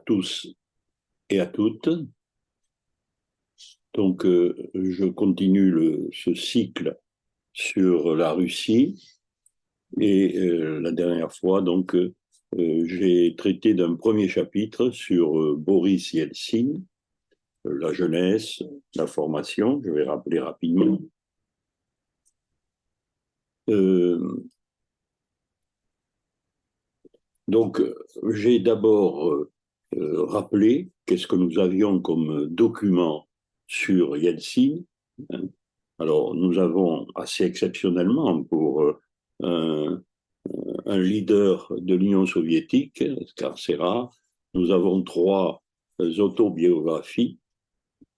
tous et à toutes. Donc, je continue ce cycle sur la Russie. Et la dernière fois, donc, j'ai traité d'un premier chapitre sur Boris Yeltsin, la jeunesse, la formation. Je vais rappeler rapidement. Donc, j'ai d'abord rappelé qu'est-ce que nous avions comme document sur Yeltsin. Alors, nous avons assez exceptionnellement pour un leader de l'Union soviétique, car c'est rare, nous avons 3 autobiographies.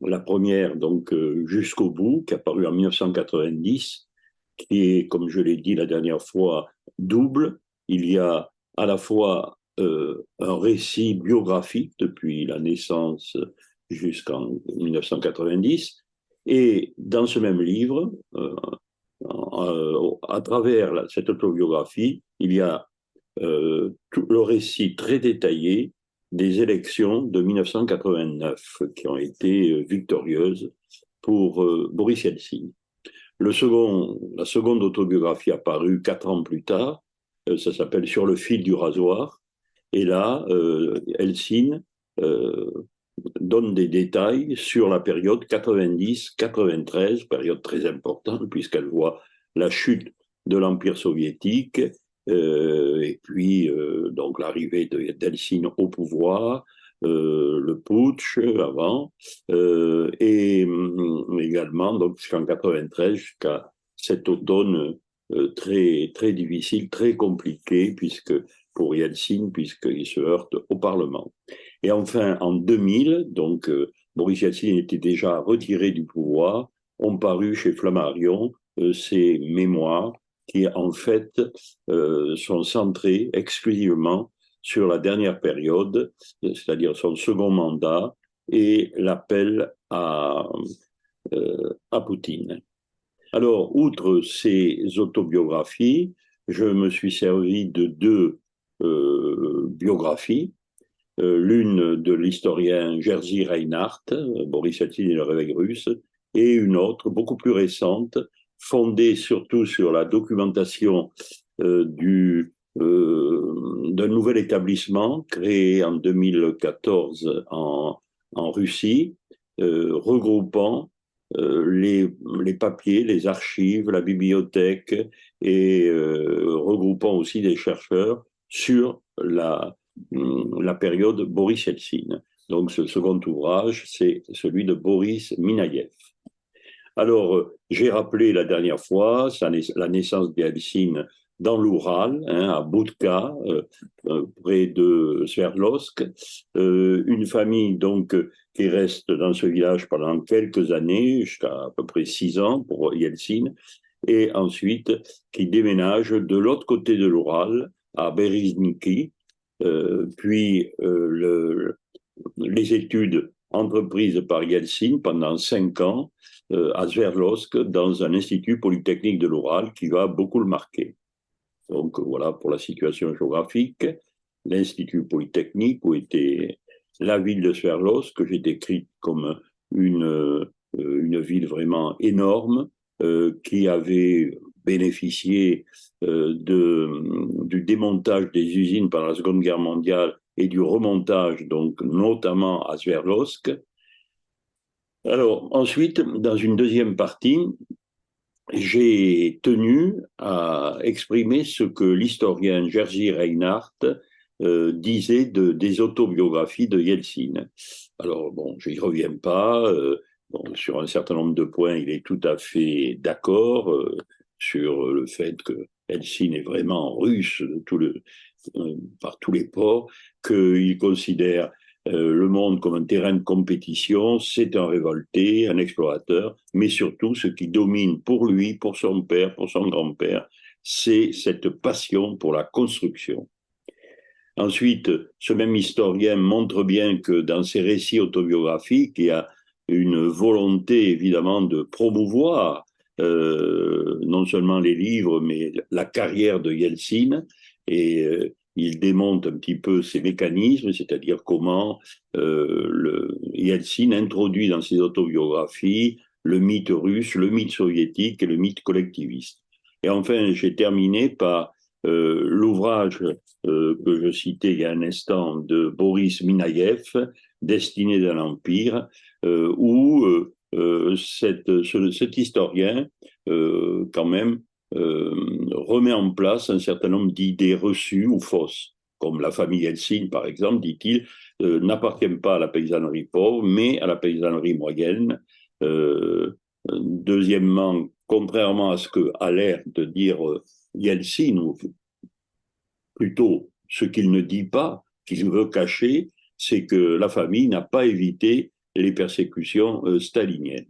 La première, donc, Jusqu'au bout, qui est apparue en 1990, qui est, comme je l'ai dit la dernière fois, double. Il y a à la fois un récit biographique depuis la naissance jusqu'en 1990, et dans ce même livre, à travers cette autobiographie, il y a tout le récit très détaillé des élections de 1989 qui ont été victorieuses pour Boris Yeltsin. La seconde autobiographie apparue 4 ans plus tard, ça s'appelle Sur le fil du rasoir. Et là, Yeltsin donne des détails sur la période 90-93, période très importante puisqu'elle voit la chute de l'Empire soviétique et puis donc l'arrivée d'Yeltsin au pouvoir, le putsch avant, et également donc jusqu'en 93, jusqu'à cet automne très, très difficile, très compliqué pour Yeltsin, puisqu'il se heurte au Parlement. Et enfin, en 2000, donc Boris Yeltsin était déjà retiré du pouvoir, ont paru chez Flammarion ses mémoires qui, en fait, sont centrés exclusivement sur la dernière période, c'est-à-dire son second mandat et l'appel à Poutine. Alors, outre ces autobiographies, je me suis servi de 2 biographies. L'une de l'historien Jerzy Reinhardt, Boris Yeltsin et le réveil russe, et une autre, beaucoup plus récente, fondée surtout sur la documentation d'un nouvel établissement créé en 2014 en Russie, regroupant les papiers, les archives, la bibliothèque, et regroupant aussi des chercheurs sur la période Boris Yeltsin. Donc ce second ouvrage, c'est celui de Boris Minayev. Alors, j'ai rappelé la dernière fois la naissance d'Yeltsin dans l'Oural, à Boudka, près de Sverdlovsk, une famille donc qui reste dans ce village pendant quelques années, jusqu'à à peu près 6 ans pour Yeltsin, et ensuite qui déménage de l'autre côté de l'Oural, à Berezniki, puis les études entreprises par Yeltsin pendant 5 ans à Sverdlovsk dans un institut polytechnique de l'Oural qui va beaucoup le marquer. Donc voilà pour la situation géographique. L'Institut polytechnique où était la ville de Sverdlovsk, que j'ai décrite comme une ville vraiment énorme qui avait bénéficié du démontage des usines pendant la Seconde Guerre mondiale et du remontage, donc notamment à Sverdlovsk. Alors ensuite, dans une deuxième partie, j'ai tenu à exprimer ce que l'historien Jerzy Reinhardt disait des autobiographies de Yeltsin. Alors bon, je n'y reviens pas. Bon, sur un certain nombre de points, il est tout à fait d'accord sur le fait que Yeltsin est vraiment russe par tous les ports, qu'il considère le monde comme un terrain de compétition, c'est un révolté, un explorateur, mais surtout ce qui domine pour lui, pour son père, pour son grand-père, c'est cette passion pour la construction. Ensuite, ce même historien montre bien que dans ses récits autobiographiques, il y a une volonté évidemment de promouvoir non seulement les livres, mais la carrière de Yeltsin. Et il démonte un petit peu ces mécanismes, c'est-à-dire comment Yeltsin introduit dans ses autobiographies le mythe russe, le mythe soviétique et le mythe collectiviste. Et enfin, j'ai terminé par l'ouvrage que je citais il y a un instant de Boris Minaïev, Destinée d'un empire, où cet historien, quand même, remet en place un certain nombre d'idées reçues ou fausses, comme la famille Helsinki, par exemple, dit-il, n'appartient pas à la paysannerie pauvre, mais à la paysannerie moyenne. Deuxièmement, contrairement à ce que a l'air de dire Yeltsin, ou plutôt ce qu'il ne dit pas, qu'il veut cacher, c'est que la famille n'a pas évité les persécutions staliniennes.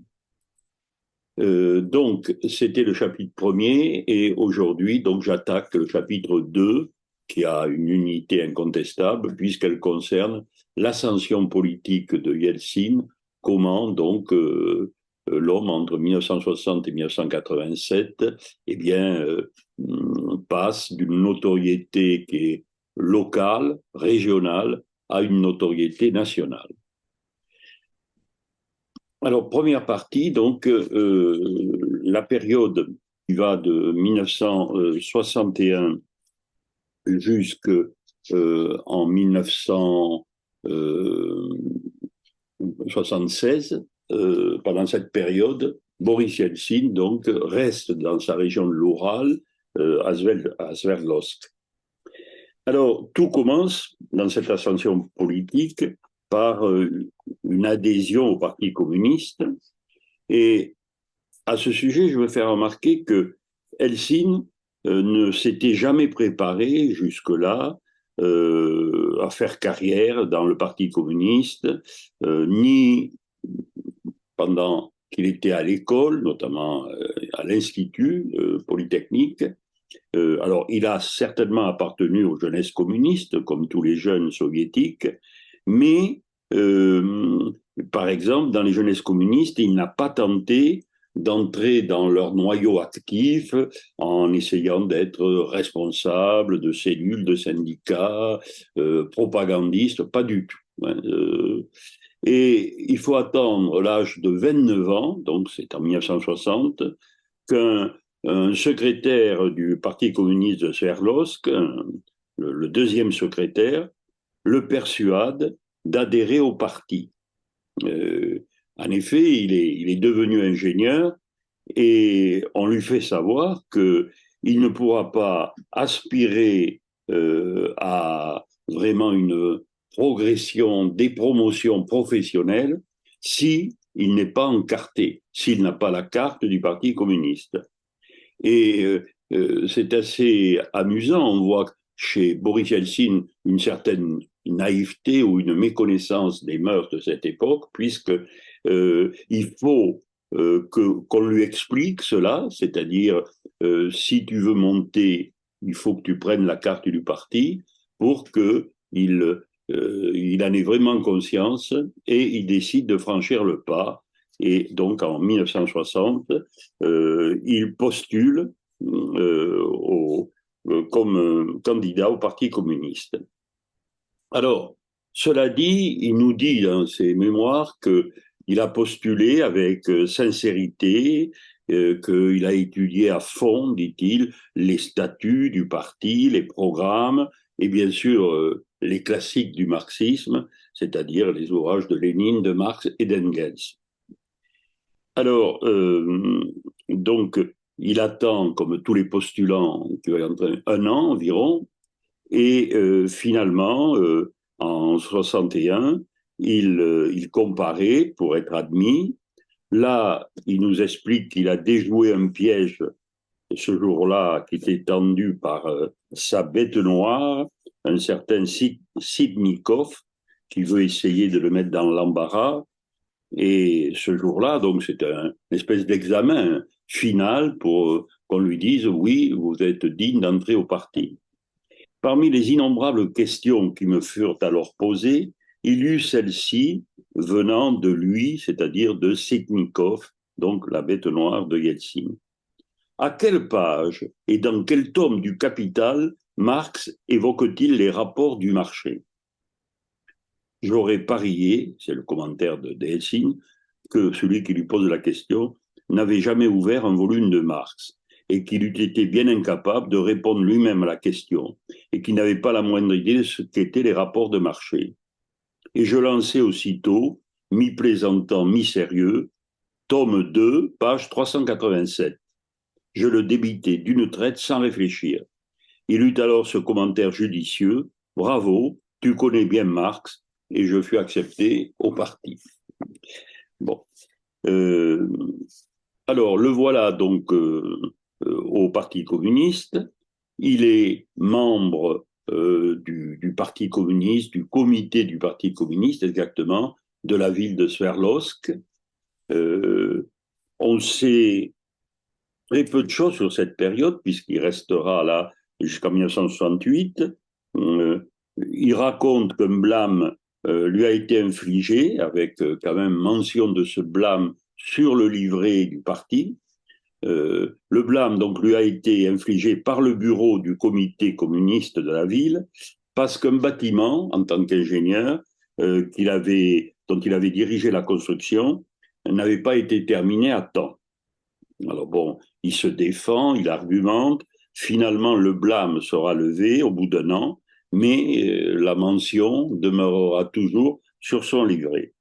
Donc, c'était le chapitre premier, et aujourd'hui, donc, j'attaque le chapitre 2, qui a une unité incontestable, puisqu'elle concerne l'ascension politique de Yeltsin, comment donc l'homme entre 1960 et 1987 eh bien, passe d'une notoriété qui est locale, régionale, à une notoriété nationale. Alors, première partie, donc, la période qui va de 1961 jusqu'en 1976, pendant cette période, Boris Yeltsin donc, reste dans sa région de l'Oural, à Sverdlovsk. Alors, tout commence dans cette ascension politique par une adhésion au Parti communiste. Et à ce sujet, je veux faire remarquer que Helsinki ne s'était jamais préparé jusque-là à faire carrière dans le Parti communiste, ni pendant qu'il était à l'école, notamment à l'Institut Polytechnique. Alors, il a certainement appartenu aux jeunesses communistes, comme tous les jeunes soviétiques, mais, par exemple, dans les jeunesses communistes, il n'a pas tenté d'entrer dans leur noyau actif en essayant d'être responsable de cellules, de syndicats, propagandiste, pas du tout. Et il faut attendre l'âge de 29 ans, donc c'est en 1960, qu'un secrétaire du Parti communiste de Sverdlovsk, le deuxième secrétaire, le persuade d'adhérer au parti. En effet, il est devenu ingénieur et on lui fait savoir qu'il ne pourra pas aspirer à vraiment une progression, des promotions professionnelles si il n'est pas encarté, s'il n'a pas la carte du Parti communiste. Et c'est assez amusant, on voit chez Boris Yeltsin une certaine naïveté ou une méconnaissance des mœurs de cette époque, puisque il faut qu'on lui explique cela, c'est-à-dire si tu veux monter, il faut que tu prennes la carte du parti pour qu'il en ait vraiment conscience et il décide de franchir le pas. Et donc en 1960, il postule comme candidat au Parti communiste. Alors, cela dit, il nous dit dans ses mémoires qu'il a postulé avec sincérité, qu'il a étudié à fond, dit-il, les statuts du parti, les programmes, et bien sûr les classiques du marxisme, c'est-à-dire les ouvrages de Lénine, de Marx et d'Engels. Alors, donc, il attend, comme tous les postulants, un an environ, et finalement, en 61, il comparait pour être admis. Là, il nous explique qu'il a déjoué un piège ce jour-là qui était tendu par sa bête noire, un certain Sidnikov, qui veut essayer de le mettre dans l'embarras. Et ce jour-là, donc, c'est une espèce d'examen final pour qu'on lui dise « oui, vous êtes digne d'entrer au parti ». Parmi les innombrables questions qui me furent alors posées, il y eut celle-ci venant de lui, c'est-à-dire de Sitnikov, donc la bête noire de Yeltsin. À quelle page et dans quel tome du Capital Marx évoque-t-il les rapports du marché? J'aurais parié, c'est le commentaire de Delsing, que celui qui lui pose la question n'avait jamais ouvert un volume de Marx et qu'il eût été bien incapable de répondre lui-même à la question et qu'il n'avait pas la moindre idée de ce qu'étaient les rapports de marché. Et je lançai aussitôt, mi-plaisantant, mi-sérieux, tome 2, page 387. Je le débitai d'une traite sans réfléchir. Il eut alors ce commentaire judicieux: bravo, tu connais bien Marx, et je fus accepté au parti. Bon. Euh, alors, le voilà donc au Parti communiste. Il est membre du Parti communiste, du comité du Parti communiste, exactement, de la ville de Sverdlovsk. On sait très peu de choses sur cette période, puisqu'il restera là jusqu'en 1968. Euh, il raconte qu'un blâme lui a été infligé, avec quand même mention de ce blâme sur le livret du parti. Le blâme donc lui a été infligé par le bureau du comité communiste de la ville, parce qu'un bâtiment, en tant qu'ingénieur, dont il avait dirigé la construction, n'avait pas été terminé à temps. Alors bon, il se défend, il argumente. Finalement, le blâme sera levé au bout d'un an, mais la mention demeurera toujours sur son livret.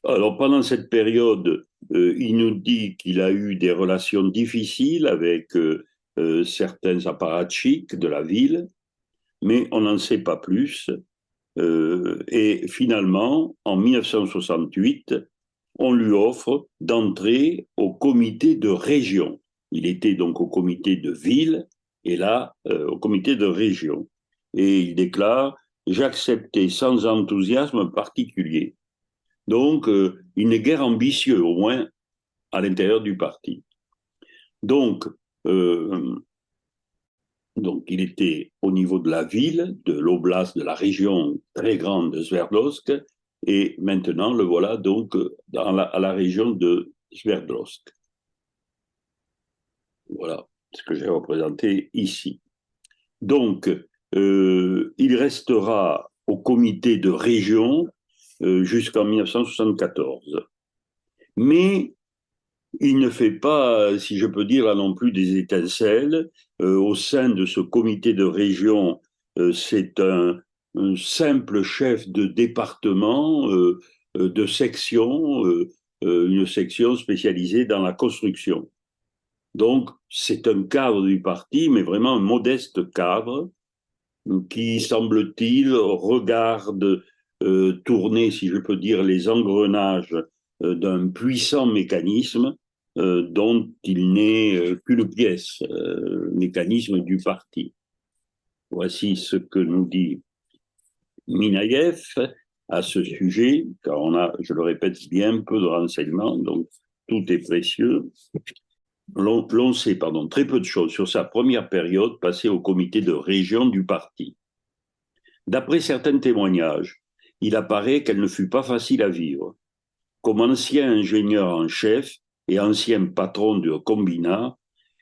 Alors pendant cette période, il nous dit qu'il a eu des relations difficiles avec certains apparatchiks de la ville, mais on n'en sait pas plus. Et finalement, en 1968, on lui offre d'entrer au comité de région. Il était donc au comité de ville et là, au comité de région. Et il déclare: j'acceptais sans enthousiasme particulier. Donc, il n'est guère ambitieux, au moins à l'intérieur du parti. Donc, euh, donc, il était au niveau de la ville, de l'oblast, de la région très grande de Sverdlovsk, et maintenant le voilà donc à la région de Sverdlovsk. Voilà ce que j'ai représenté ici. Donc, il restera au comité de région jusqu'en 1974. Mais il ne fait pas, si je peux dire là non plus, des étincelles. Au sein de ce comité de région, c'est un simple chef de département, de section, une section spécialisée dans la construction. Donc, c'est un cadre du parti, mais vraiment un modeste cadre qui, semble-t-il, regarde tourner, si je peux dire, les engrenages d'un puissant mécanisme dont il n'est qu'une pièce, mécanisme du parti. Voici ce que nous dit Minaïev à ce sujet, car on a, je le répète, bien peu de renseignements, donc tout est précieux. L'on sait, très peu de choses sur sa première période passée au comité de région du parti. D'après certains témoignages, il apparaît qu'elle ne fut pas facile à vivre. Comme ancien ingénieur en chef et ancien patron de combinat,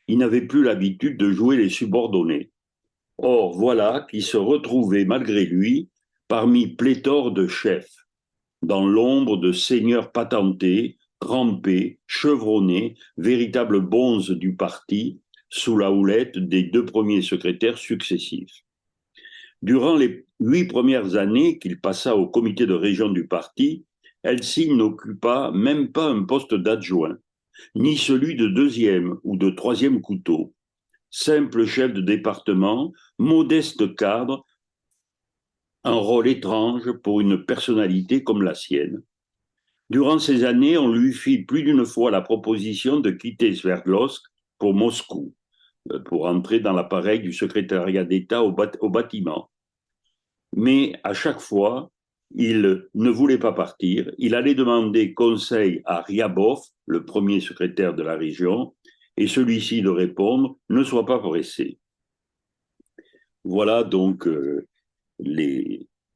il n'avait plus l'habitude de jouer les subordonnés. Or, voilà qu'il se retrouvait malgré lui parmi pléthore de chefs, dans l'ombre de seigneurs patentés, trempés, chevronnés, véritables bonzes du parti, sous la houlette des deux premiers secrétaires successifs. Durant les 8 premières années qu'il passa au comité de région du parti, Helsinki n'occupa même pas un poste d'adjoint, ni celui de deuxième ou de troisième couteau. Simple chef de département, modeste cadre, un rôle étrange pour une personnalité comme la sienne. Durant ces années, on lui fit plus d'une fois la proposition de quitter Sverdlovsk pour Moscou, pour entrer dans l'appareil du secrétariat d'État au bâtiment. Mais à chaque fois, il ne voulait pas partir. Il allait demander conseil à Ryabov, le premier secrétaire de la région, et celui-ci de répondre: ne sois pas pressé. Voilà donc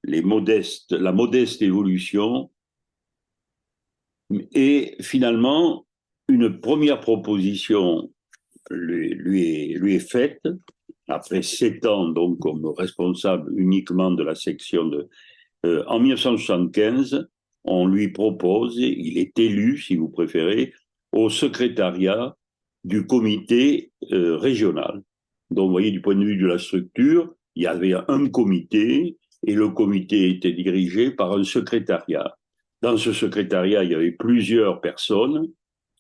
la modeste évolution. Et finalement, une première proposition lui est faite après 7 ans donc comme responsable uniquement de la section de... en 1975, on lui propose, il est élu, si vous préférez, au secrétariat du comité régional. Donc, vous voyez, du point de vue de la structure, il y avait un comité et le comité était dirigé par un secrétariat. Dans ce secrétariat, il y avait plusieurs personnes,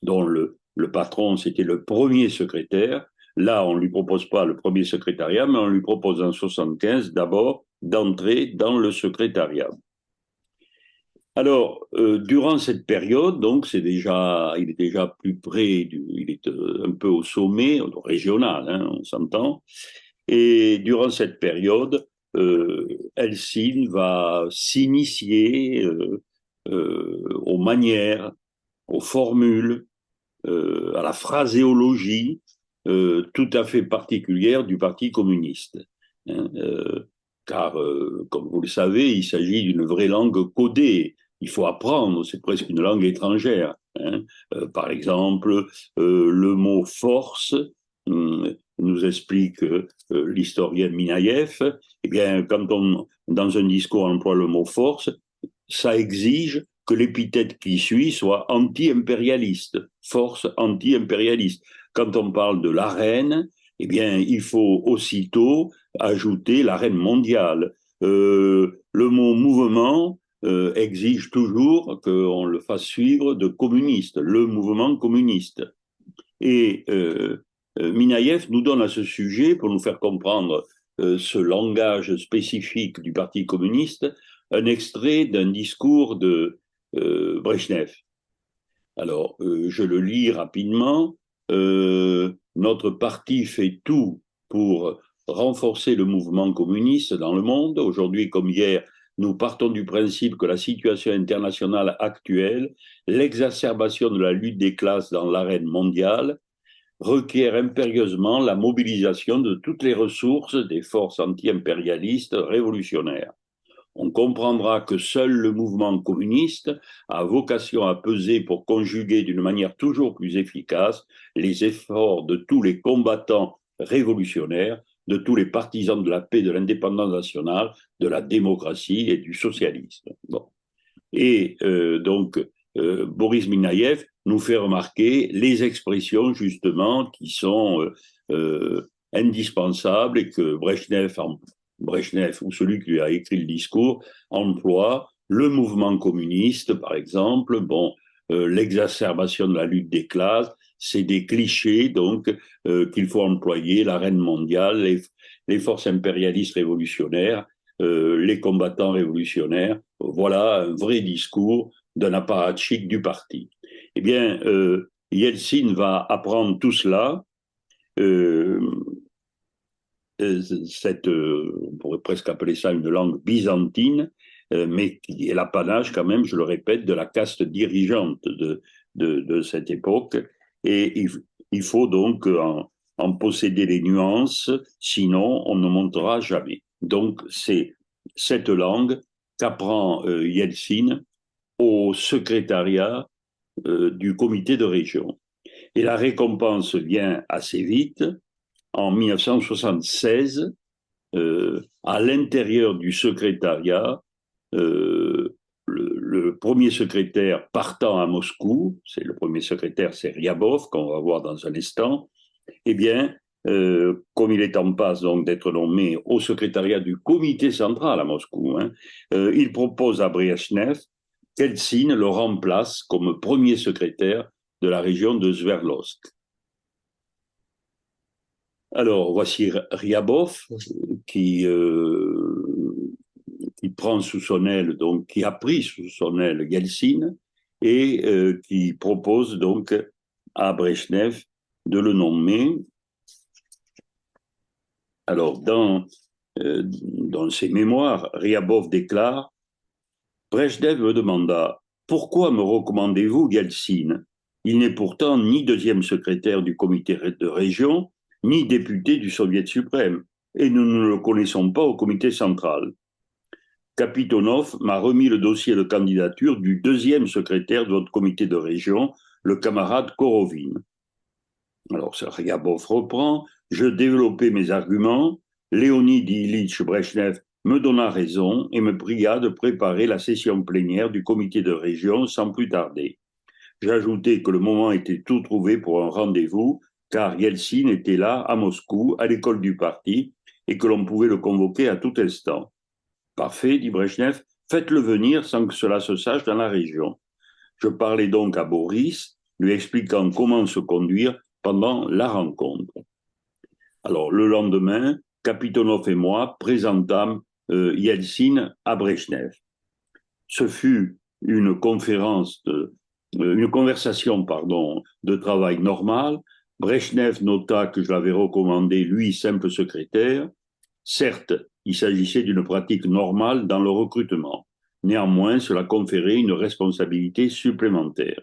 dont le patron, c'était le premier secrétaire. Là, on ne lui propose pas le premier secrétariat, mais on lui propose en 1975 d'abord d'entrer dans le secrétariat. Alors, durant cette période, donc, il est déjà plus près, il est un peu au sommet, régional, hein, on s'entend. Et durant cette période, Helsinki va s'initier aux manières, aux formules, à la phraséologie tout à fait particulière du Parti communiste. Hein, car, comme vous le savez, il s'agit d'une vraie langue codée. Il faut apprendre, c'est presque une langue étrangère. Hein. Par exemple, le mot force nous explique l'historien Minaïev. Eh bien, quand on, dans un discours, on emploie le mot force, ça exige que l'épithète qui suit soit anti-impérialiste, force anti-impérialiste. Quand on parle de l'arène, eh bien, il faut aussitôt ajouter l'arène mondiale. Le mot mouvement exige toujours qu'on le fasse suivre de communiste, le mouvement communiste. Et Minaïev nous donne à ce sujet, pour nous faire comprendre ce langage spécifique du Parti communiste, un extrait d'un discours de Brejnev. Alors, je le lis rapidement. Notre parti fait tout pour renforcer le mouvement communiste dans le monde. Aujourd'hui comme hier, nous partons du principe que la situation internationale actuelle, l'exacerbation de la lutte des classes dans l'arène mondiale, requiert impérieusement la mobilisation de toutes les ressources des forces anti-impérialistes révolutionnaires. On comprendra que seul le mouvement communiste a vocation à peser pour conjuguer d'une manière toujours plus efficace les efforts de tous les combattants révolutionnaires, de tous les partisans de la paix, de l'indépendance nationale, de la démocratie et du socialisme. Bon. Et donc, Boris Minaïev nous fait remarquer les expressions justement qui sont indispensables et que Brejnev ou celui qui a écrit le discours emploie. Le mouvement communiste, par exemple, bon, l'exacerbation de la lutte des classes, c'est des clichés donc qu'il faut employer, l'arène mondiale, les forces impérialistes révolutionnaires, les combattants révolutionnaires. Voilà un vrai discours d'un apparatchik du parti. Eh bien, Yeltsin va apprendre tout cela. On pourrait presque appeler ça une langue byzantine, mais qui est l'apanage quand même, je le répète, de la caste dirigeante de cette époque. Et il faut donc en posséder les nuances, sinon on ne montera jamais. Donc c'est cette langue qu'apprend Yeltsin au secrétariat du comité de région. Et la récompense vient assez vite. En 1976, à l'intérieur du secrétariat, le premier secrétaire partant à Moscou, c'est le premier secrétaire, c'est Ryabov, qu'on va voir dans un instant, eh bien, comme il est en passe donc d'être nommé au secrétariat du comité central à Moscou, hein, il propose à Brejnev qu'Eltsine le remplace comme premier secrétaire de la région de Sverdlovsk. Alors, voici Ryabov qui prend sous son aile, donc qui a pris sous son aile Yeltsin et qui propose donc à Brejnev de le nommer. Alors, dans ses mémoires, Ryabov déclare « Brejnev me demanda « Pourquoi me recommandez-vous Yeltsin ? Il n'est pourtant ni deuxième secrétaire du comité de région, ni député du Soviet suprême, et nous ne le connaissons pas au comité central. Kapitonov m'a remis le dossier de candidature du deuxième secrétaire de votre comité de région, le camarade Korovine. » Alors, Ryabov reprend. Je développais mes arguments. Léonid Ilitch Brejnev me donna raison et me pria de préparer la session plénière du comité de région sans plus tarder. J'ajoutai que le moment était tout trouvé pour un rendez-vous, car Yeltsin était là, à Moscou, à l'école du parti, et que l'on pouvait le convoquer à tout instant. Parfait, dit Brejnev, faites-le venir sans que cela se sache dans la région. Je parlais donc à Boris, lui expliquant comment se conduire pendant la rencontre. Alors, le lendemain, Kapitonov et moi présentâmes Yeltsin à Brejnev. Ce fut une conversation de travail normale. Brejnev nota que je l'avais recommandé, lui, simple secrétaire. Certes, il s'agissait d'une pratique normale dans le recrutement. Néanmoins, cela conférait une responsabilité supplémentaire.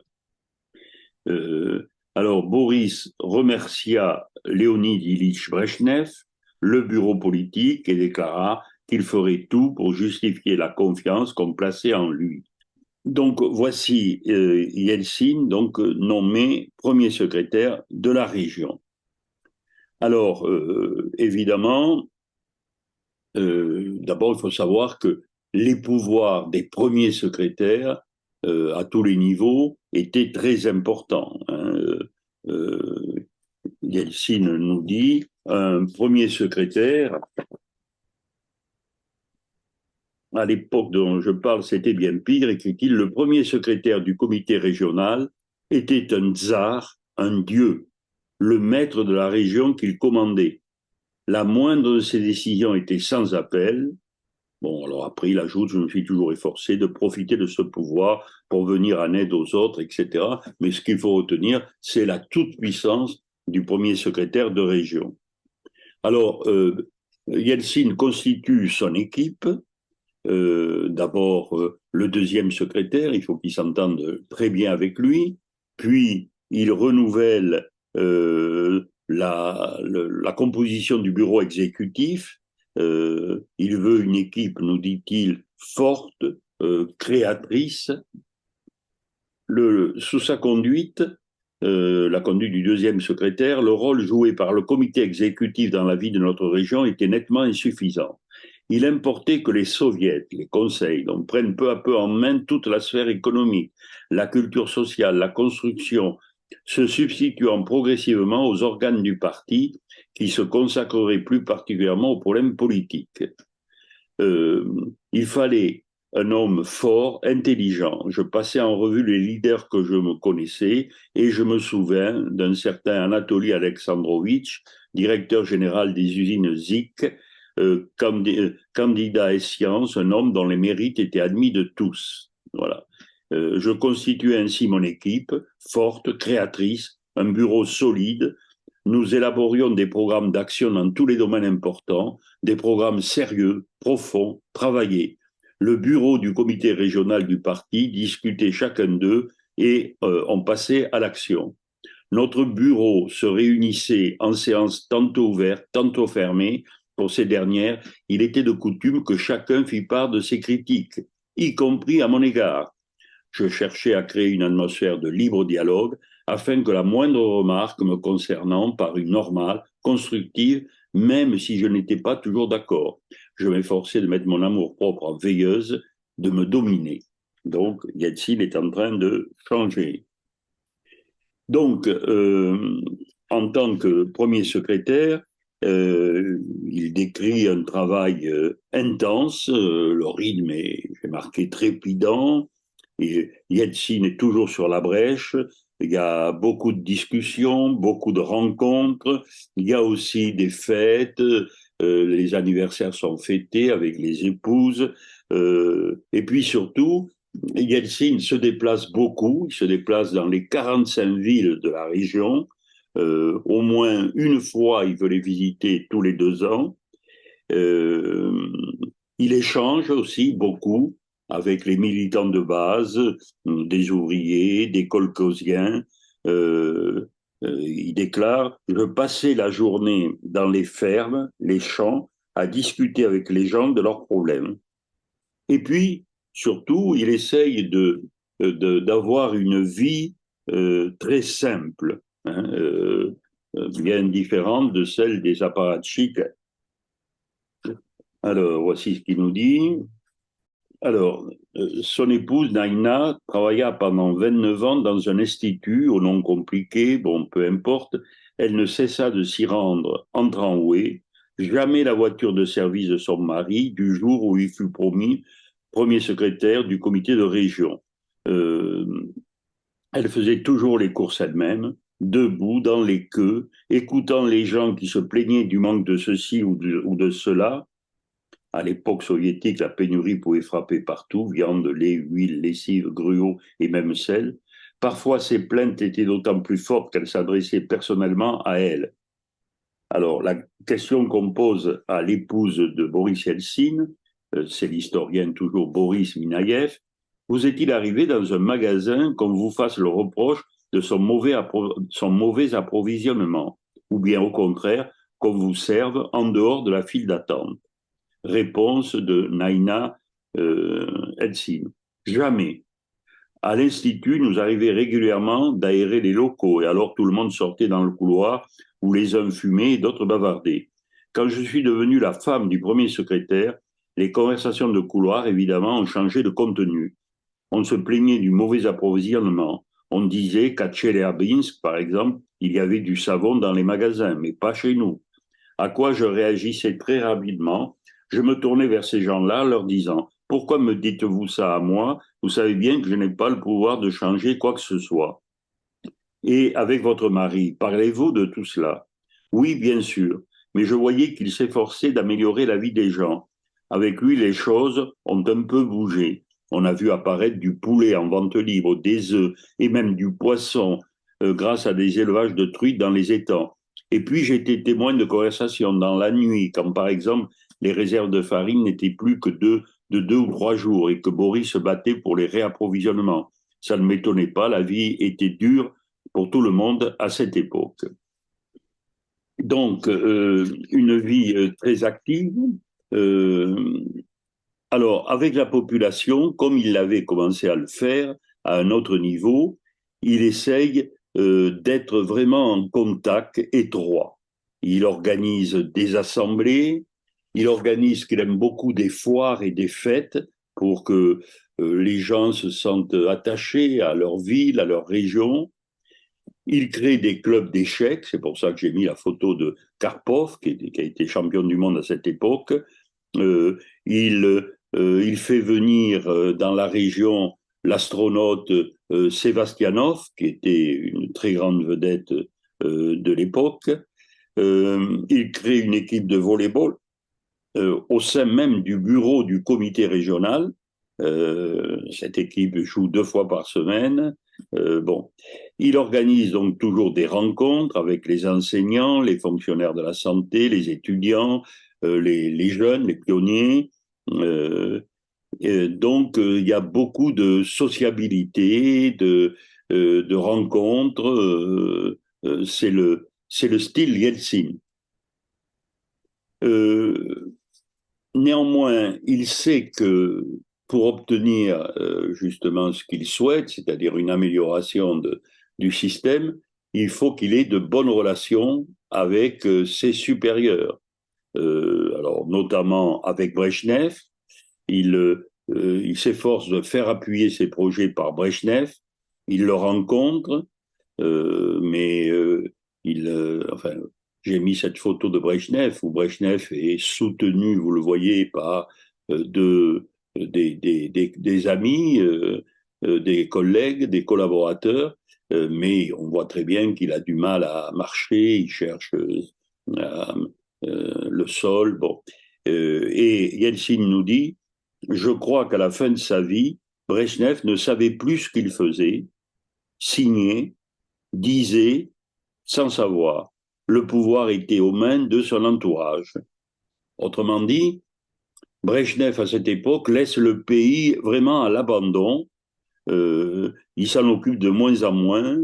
Alors, Boris remercia Léonid Ilitch Brejnev, le bureau politique, et déclara qu'il ferait tout pour justifier la confiance qu'on plaçait en lui. Donc, voici Yeltsin, donc nommé premier secrétaire de la région. Alors, évidemment, d'abord, il faut savoir que les pouvoirs des premiers secrétaires à tous les niveaux étaient très importants. Yeltsin nous dit, un premier secrétaire, à l'époque dont je parle, c'était bien pire, écrit-il, le premier secrétaire du comité régional était un tsar, un dieu, le maître de la région qu'il commandait. La moindre de ses décisions était sans appel. Bon, alors après, il ajoute, je me suis toujours efforcé de profiter de ce pouvoir pour venir en aide aux autres, etc. Mais ce qu'il faut retenir, c'est la toute-puissance du premier secrétaire de région. Alors, Yeltsin constitue son équipe. D'abord, le deuxième secrétaire, il faut qu'il s'entende très bien avec lui. Puis, il renouvelle la composition du bureau exécutif. Il veut une équipe, nous dit-il, forte, créatrice. Sous sa conduite, la conduite du deuxième secrétaire, le rôle joué par le comité exécutif dans la vie de notre région était nettement insuffisant. Il importait que les soviets, les conseils, donc, prennent peu à peu en main toute la sphère économique, la culture sociale, la construction, se substituant progressivement aux organes du parti qui se consacreraient plus particulièrement aux problèmes politiques. Il fallait un homme fort, intelligent. Je passais en revue les leaders que je me connaissais et je me souviens d'un certain Anatoly Alexandrovitch, directeur général des usines ZIC, candidat à sciences, un homme dont les mérites étaient admis de tous. Voilà. Je constituais ainsi mon équipe, forte, créatrice, un bureau solide. Nous élaborions des programmes d'action dans tous les domaines importants, des programmes sérieux, profonds, travaillés. Le bureau du comité régional du parti discutait chacun d'eux et on passait à l'action. Notre bureau se réunissait en séances tantôt ouvertes, tantôt fermées. Pour ces dernières, il était de coutume que chacun fît part de ses critiques, y compris à mon égard. Je cherchais à créer une atmosphère de libre dialogue afin que la moindre remarque me concernant parût normale, constructive, même si je n'étais pas toujours d'accord. Je m'efforçais de mettre mon amour-propre en veilleuse, de me dominer. Donc, Yeltsin est en train de changer. Donc, en tant que premier secrétaire, il décrit un travail intense, le rythme est, j'ai marqué, trépidant, et Yeltsin est toujours sur la brèche, il y a beaucoup de discussions, beaucoup de rencontres, il y a aussi des fêtes, les anniversaires sont fêtés avec les épouses, et puis surtout, Yeltsin se déplace beaucoup, il se déplace dans les 45 villes de la région, au moins une fois, il veut les visiter tous les 2 ans. Il échange aussi beaucoup avec les militants de base, des ouvriers, des kolkhosiens. Il déclare, je passais la journée dans les fermes, les champs, à discuter avec les gens de leurs problèmes. Et puis, surtout, il essaye d'avoir une vie très simple. Hein, bien différente de celle des apparatchiks. Alors, voici ce qu'il nous dit. Alors, son épouse, Naina, travailla pendant 29 ans dans un institut au nom compliqué, bon, peu importe. Elle ne cessa de s'y rendre en tramway, jamais la voiture de service de son mari, du jour où il fut promis premier secrétaire du comité de région. Euh, Elle faisait toujours les courses elle-même, debout dans les queues, écoutant les gens qui se plaignaient du manque de ceci ou de cela. À l'époque soviétique, la pénurie pouvait frapper partout, viande, lait, huile, lessive, gruau et même sel. Parfois, ces plaintes étaient d'autant plus fortes qu'elles s'adressaient personnellement à elle. Alors, la question qu'on pose à l'épouse de Boris Yeltsin, c'est l'historien toujours Boris Minayev, vous est-il arrivé dans un magasin qu'on vous fasse le reproche de son mauvais approvisionnement, ou bien au contraire, qu'on vous serve en dehors de la file d'attente? Réponse de Naina Elsin. Jamais. À l'Institut, nous arrivait régulièrement d'aérer les locaux et alors tout le monde sortait dans le couloir où les uns fumaient et d'autres bavardaient. Quand je suis devenue la femme du premier secrétaire, les conversations de couloir, évidemment, ont changé de contenu. On se plaignait du mauvais approvisionnement. On disait qu'à Tchéléabinsk, par exemple, il y avait du savon dans les magasins, mais pas chez nous. À quoi je réagissais très rapidement. Je me tournais vers ces gens-là, leur disant: pourquoi me dites-vous ça à moi? Vous savez bien que je n'ai pas le pouvoir de changer quoi que ce soit. Et avec votre mari, parlez-vous de tout cela? Oui, bien sûr, mais je voyais qu'il s'efforçait d'améliorer la vie des gens. Avec lui, les choses ont un peu bougé. On a vu apparaître du poulet en vente libre, des œufs et même du poisson grâce à des élevages de truites dans les étangs. Et puis, j'ai été témoin de conversations dans la nuit, quand par exemple les réserves de farine n'étaient plus que de 2 ou 3 jours et que Boris se battait pour les réapprovisionnements. Ça ne m'étonnait pas, la vie était dure pour tout le monde à cette époque. Donc, une vie très active. Euh, alors, avec la population, comme il avait commencé à le faire à un autre niveau, il essaye d'être vraiment en contact étroit. Il organise des assemblées, il organise, qu'il aime beaucoup, des foires et des fêtes pour que les gens se sentent attachés à leur ville, à leur région. Il crée des clubs d'échecs, c'est pour ça que j'ai mis la photo de Karpov, qui a été champion du monde à cette époque. Euh, il fait venir dans la région l'astronaute Sevastianov, qui était une très grande vedette de l'époque. Il crée une équipe de volleyball au sein même du bureau du comité régional. Cette équipe joue 2 fois par semaine. Bon, il organise donc toujours des rencontres avec les enseignants, les fonctionnaires de la santé, les étudiants, les jeunes, les pionniers. Euh, donc, il y a beaucoup de sociabilité, de rencontres. C'est le style Yeltsin. Euh, Néanmoins, il sait que pour obtenir justement ce qu'il souhaite, c'est-à-dire une amélioration du système, il faut qu'il ait de bonnes relations avec ses supérieurs. Alors, notamment avec Brejnev, il s'efforce de faire appuyer ses projets par Brejnev, il le rencontre, mais enfin, j'ai mis cette photo de Brejnev, où Brejnev est soutenu, vous le voyez, par des amis, des collègues, des collaborateurs, mais on voit très bien qu'il a du mal à marcher, il cherche le sol. Bon. Et Yeltsin nous dit: je crois qu'à la fin de sa vie, Brejnev ne savait plus ce qu'il faisait, signait, disait, sans savoir. Le pouvoir était aux mains de son entourage. Autrement dit, Brejnev, à cette époque, laisse le pays vraiment à l'abandon. Il s'en occupe de moins en moins,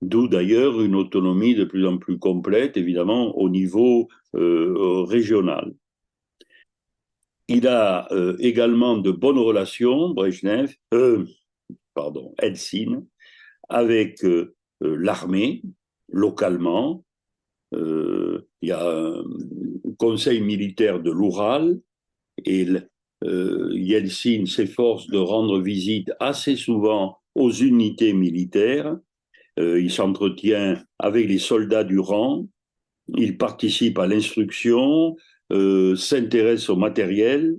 d'où d'ailleurs une autonomie de plus en plus complète, évidemment, au niveau régional. Il a également de bonnes relations, Eltsine, avec l'armée, localement. Il y a un conseil militaire de l'Oural et Yeltsin s'efforce de rendre visite assez souvent aux unités militaires. Il s'entretient avec les soldats du rang, il participe à l'instruction, s'intéresse au matériel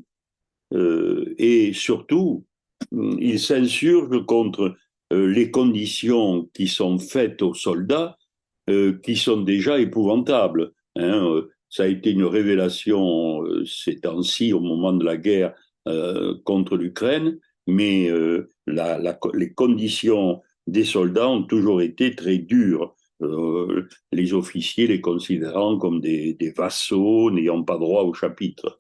et surtout, il s'insurge contre les conditions qui sont faites aux soldats, qui sont déjà épouvantables. Hein. Ça a été une révélation ces temps-ci, au moment de la guerre contre l'Ukraine, mais les conditions des soldats ont toujours été très dures. Les officiers les considérant comme des vassaux n'ayant pas droit au chapitre.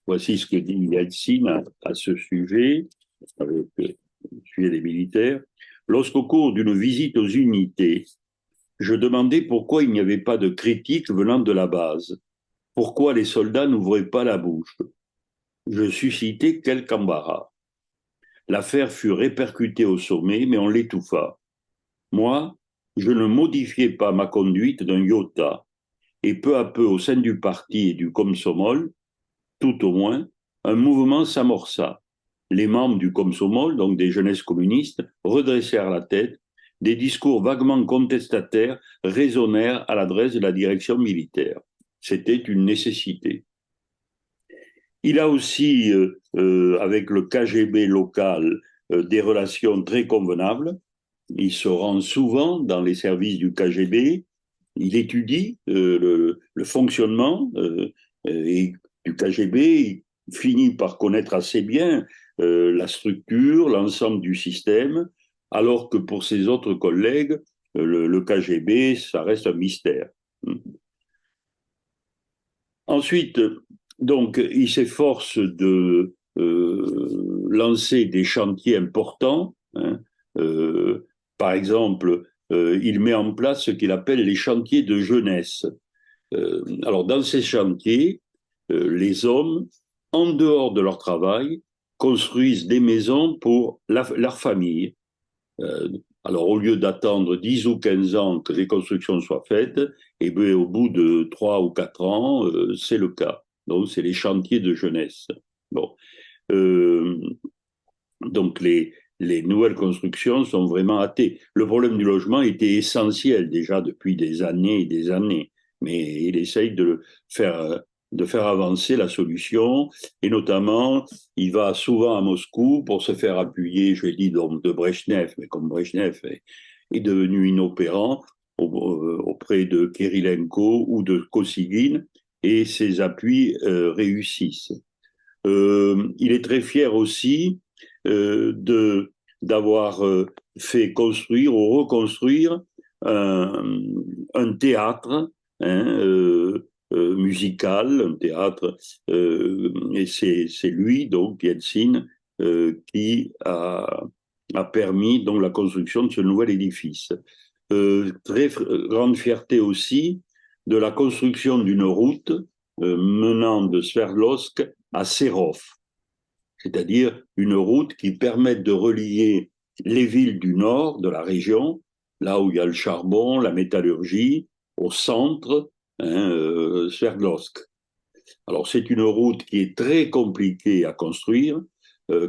Voici ce que dit Yeltsin à ce sujet, avec le sujet des militaires. Lorsqu'au cours d'une visite aux unités, je demandais pourquoi il n'y avait pas de critiques venant de la base, pourquoi les soldats n'ouvraient pas la bouche. Je suscitais quelque embarras. L'affaire fut répercutée au sommet, mais on l'étouffa. Moi, je ne modifiais pas ma conduite d'un iota, et peu à peu au sein du parti et du Komsomol, tout au moins, un mouvement s'amorça. Les membres du Komsomol, donc des jeunesses communistes, redressèrent la tête, des discours vaguement contestataires résonnèrent à l'adresse de la direction militaire. C'était une nécessité. Il a aussi, avec le KGB local, des relations très convenables. Il se rend souvent dans les services du KGB. Il étudie le fonctionnement du KGB. Il finit par connaître assez bien la structure, l'ensemble du système, alors que pour ses autres collègues, le KGB, ça reste un mystère. Ensuite, donc, il s'efforce de lancer des chantiers importants. Hein, par exemple, il met en place ce qu'il appelle les chantiers de jeunesse. Alors, dans ces chantiers, les hommes, en dehors de leur travail, construisent des maisons pour leur famille. Euh, alors, au lieu d'attendre 10 ou 15 ans que les constructions soient faites, et bien, au bout de 3 ou 4 ans, c'est le cas. Donc, c'est les chantiers de jeunesse. Bon. Euh, donc, les nouvelles constructions sont vraiment hâtées. Le problème du logement était essentiel déjà depuis des années et des années, mais il essaye de faire avancer la solution, et notamment, il va souvent à Moscou pour se faire appuyer, je l'ai dit, donc, de Brejnev, mais comme Brejnev est devenu inopérant auprès de Kirilenko ou de Kosygin, et ses appuis réussissent. Il est très fier aussi d'avoir fait construire ou reconstruire un théâtre hein, musical, un théâtre, et c'est lui, donc Yeltsin, qui a permis donc la construction de ce nouvel édifice. Très grande fierté aussi de la construction d'une route menant de Sverdlovsk à Serov, c'est-à-dire une route qui permette de relier les villes du nord de la région, là où il y a le charbon, la métallurgie, au centre, hein, Sverdlovsk. Alors c'est une route qui est très compliquée à construire,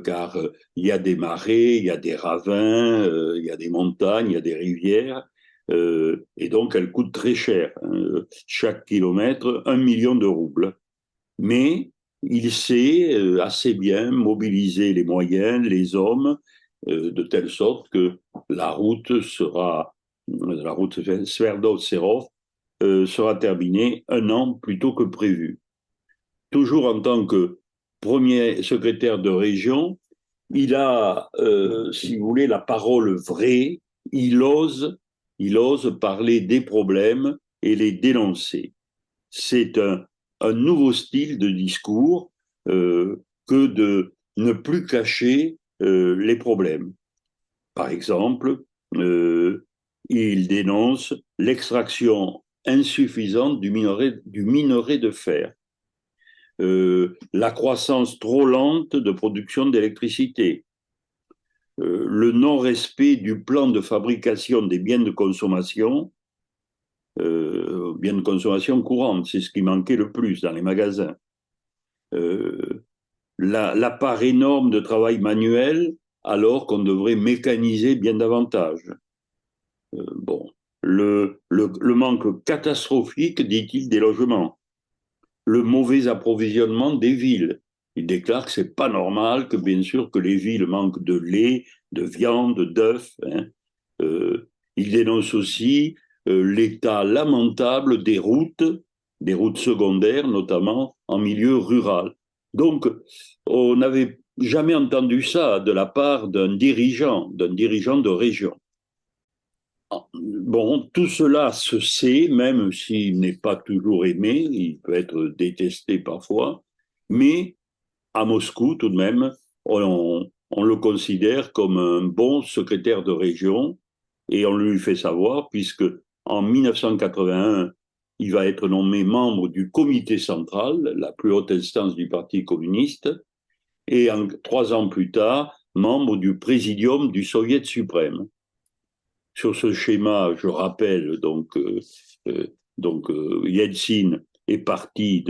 car il y a des marais, il y a des ravins, il y a des montagnes, il y a des rivières, et donc elle coûte très cher. Hein, chaque kilomètre, 1 million de roubles. Mais il sait assez bien mobiliser les moyens, les hommes, de telle sorte que la route Sverdlovsk-Serov, sera terminée 1 an plus tôt que prévu. Toujours en tant que premier secrétaire de région, il a, si vous voulez, la parole vraie, il ose parler des problèmes et les dénoncer. C'est un nouveau style de discours que de ne plus cacher les problèmes. Par exemple, il dénonce l'extraction insuffisante du minerai de fer, la croissance trop lente de production d'électricité, le non-respect du plan de fabrication des biens de consommation, biens de consommation courante. C'est ce qui manquait le plus dans les magasins. La part énorme de travail manuel, alors qu'on devrait mécaniser bien davantage. Bon, le manque catastrophique, dit-il, des logements, le mauvais approvisionnement des villes. Il déclare que c'est pas normal, que bien sûr que les villes manquent de lait, de viande, d'œufs. Hein. Il dénonce aussi l'état lamentable des routes secondaires, notamment en milieu rural. Donc, on n'avait jamais entendu ça de la part d'un dirigeant de région. Bon, tout cela se sait, même s'il n'est pas toujours aimé, il peut être détesté parfois, mais à Moscou, tout de même, on le considère comme un bon secrétaire de région et on lui fait savoir, puisque en 1981, il va être nommé membre du comité central, la plus haute instance du Parti communiste, et 3 ans plus tard, membre du présidium du Soviet suprême. Sur ce schéma, je rappelle Yeltsin est parti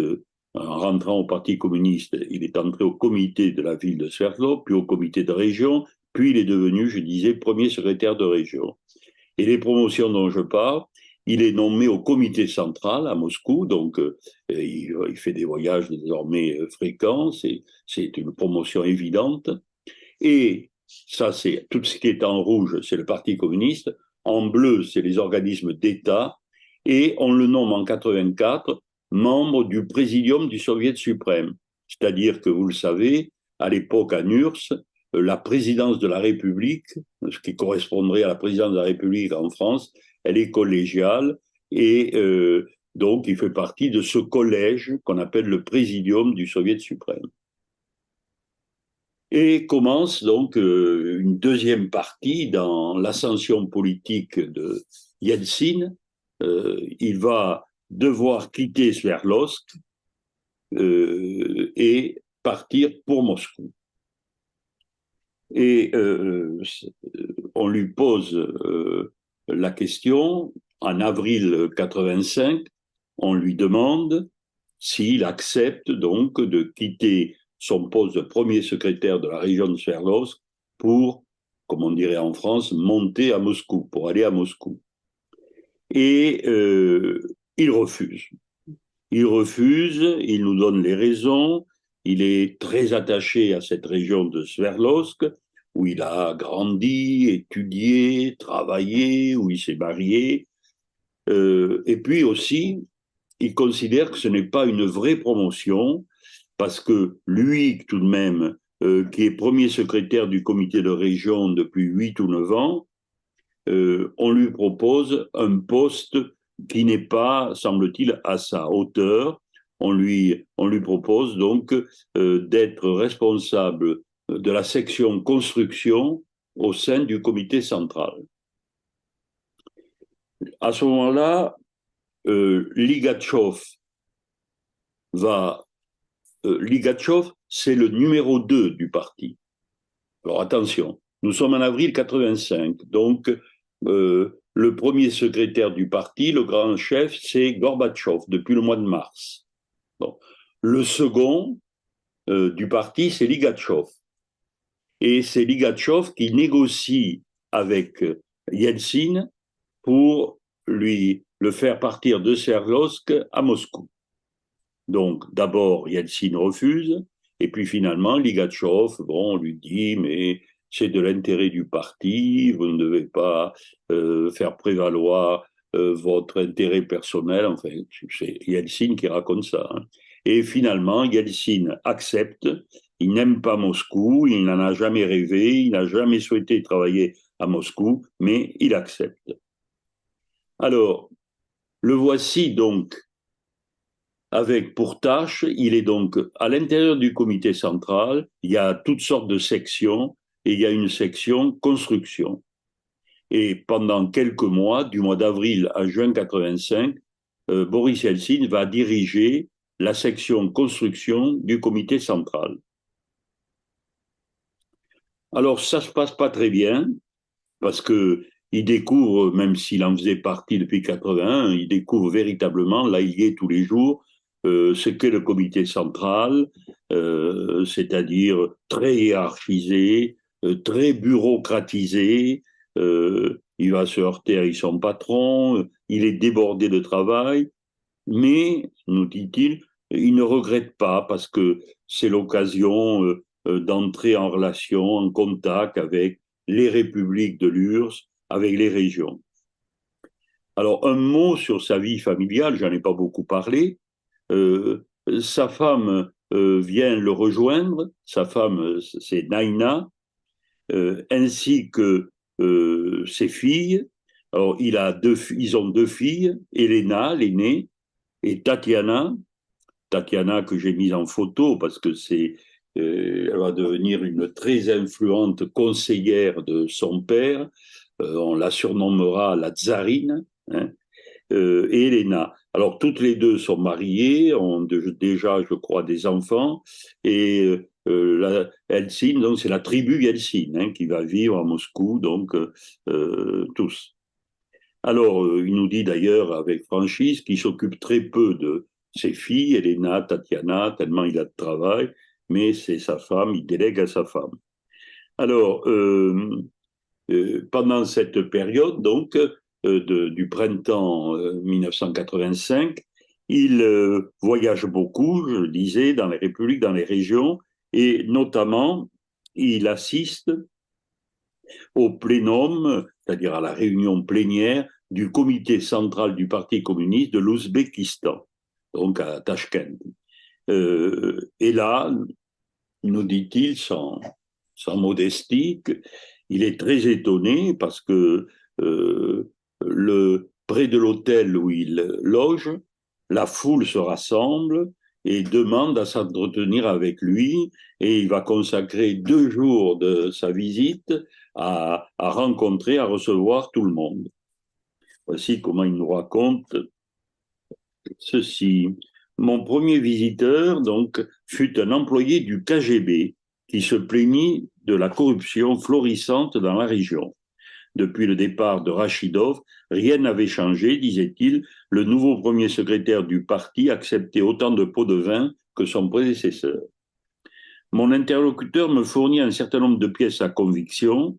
en rentrant au Parti communiste, il est entré au comité de la ville de Sverdlovsk, puis au comité de région, puis il est devenu, je disais, premier secrétaire de région. Et les promotions dont je parle, il est nommé au comité central à Moscou, donc il fait des voyages désormais fréquents, c'est une promotion évidente. Et ça, c'est tout ce qui est en rouge, c'est le Parti communiste. En bleu, c'est les organismes d'État. Et on le nomme en 84 membre du présidium du Soviet suprême. C'est-à-dire que, vous le savez, à l'époque, à NURS, la présidence de la République, ce qui correspondrait à la présidence de la République en France, elle est collégiale. Et donc, il fait partie de ce collège qu'on appelle le présidium du Soviet suprême. Et commence donc une deuxième partie dans l'ascension politique de Yeltsin. Il va devoir quitter Sverdlovsk et partir pour Moscou. Et on lui pose la question en avril 85. On lui demande s'il accepte donc de quitter son poste de premier secrétaire de la région de Sverdlovsk pour, comme on dirait en France, monter à Moscou, pour aller à Moscou. Et il refuse. Il refuse, il nous donne les raisons. Il est très attaché à cette région de Sverdlovsk, où il a grandi, étudié, travaillé, où il s'est marié. Et puis aussi, il considère que ce n'est pas une vraie promotion, parce que lui, tout de même, qui est premier secrétaire du comité de région depuis 8 ou 9 ans, on lui propose un poste qui n'est pas, semble-t-il, à sa hauteur. On lui propose donc d'être responsable de la section construction au sein du comité central. À ce moment-là, Ligatchov Ligatchov, c'est le numéro 2 du parti. Alors attention, nous sommes en avril 85, donc le premier secrétaire du parti, le grand chef, c'est Gorbatchev depuis le mois de mars. Bon. Le second du parti, c'est Ligatchov. Et c'est Ligatchov qui négocie avec Yeltsin pour le faire partir de Sverdlovsk à Moscou. Donc, d'abord, Yeltsin refuse, et puis finalement, Ligatchov, bon, on lui dit, mais c'est de l'intérêt du parti, vous ne devez pas faire prévaloir votre intérêt personnel. Enfin, c'est Yeltsin qui raconte ça. Hein. Et finalement, Yeltsin accepte, il n'aime pas Moscou, il n'en a jamais rêvé, il n'a jamais souhaité travailler à Moscou, mais il accepte. Alors, le voici donc avec pour tâche, il est donc à l'intérieur du comité central, il y a toutes sortes de sections et il y a une section construction. Et pendant quelques mois, du mois d'avril à juin 85, Boris Yeltsin va diriger la section construction du comité central. Alors ça se passe pas très bien parce que il découvre, même s'il en faisait partie depuis 81, il découvre véritablement, là il y est tous les jours, ce qu'est le comité central, c'est-à-dire très hiérarchisé, très bureaucratisé. Il va se heurter avec son patron, il est débordé de travail, mais, nous dit-il, il ne regrette pas parce que c'est l'occasion d'entrer en relation, en contact avec les républiques de l'URSS, avec les régions. Alors, un mot sur sa vie familiale, j'en ai pas beaucoup parlé. Euh, Sa femme vient le rejoindre, sa femme, c'est Naina, ainsi que ses filles. Alors, ils ont deux filles, Elena, l'aînée, et Tatiana, que j'ai mise en photo parce que elle va devenir une très influente conseillère de son père. On la surnommera la tsarine, hein, et Elena. Alors, toutes les deux sont mariées, ont déjà, je crois, des enfants, et Helsinki, donc c'est la tribu Helsinki hein, qui va vivre à Moscou, donc tous. Alors, il nous dit d'ailleurs avec franchise qu'il s'occupe très peu de ses filles, Elena, Tatiana, tellement il a de travail, mais c'est sa femme, il délègue à sa femme. Alors, pendant cette période, donc, du printemps 1985, il voyage beaucoup, je le disais, dans les républiques, dans les régions, et notamment, il assiste au plénum, c'est-à-dire à la réunion plénière du comité central du Parti communiste de l'Ouzbékistan, donc à Tachkent. Et là, nous dit-il sans modestie, il est très étonné parce que près de l'hôtel où il loge, la foule se rassemble et demande à s'entretenir avec lui et il va consacrer 2 jours de sa visite à rencontrer, à recevoir tout le monde. Voici comment il nous raconte ceci. Mon premier visiteur, donc, fut un employé du KGB qui se plaignit de la corruption florissante dans la région. Depuis le départ de Rachidov, rien n'avait changé, disait-il. Le nouveau premier secrétaire du parti acceptait autant de pots de vin que son prédécesseur. Mon interlocuteur me fournit un certain nombre de pièces à conviction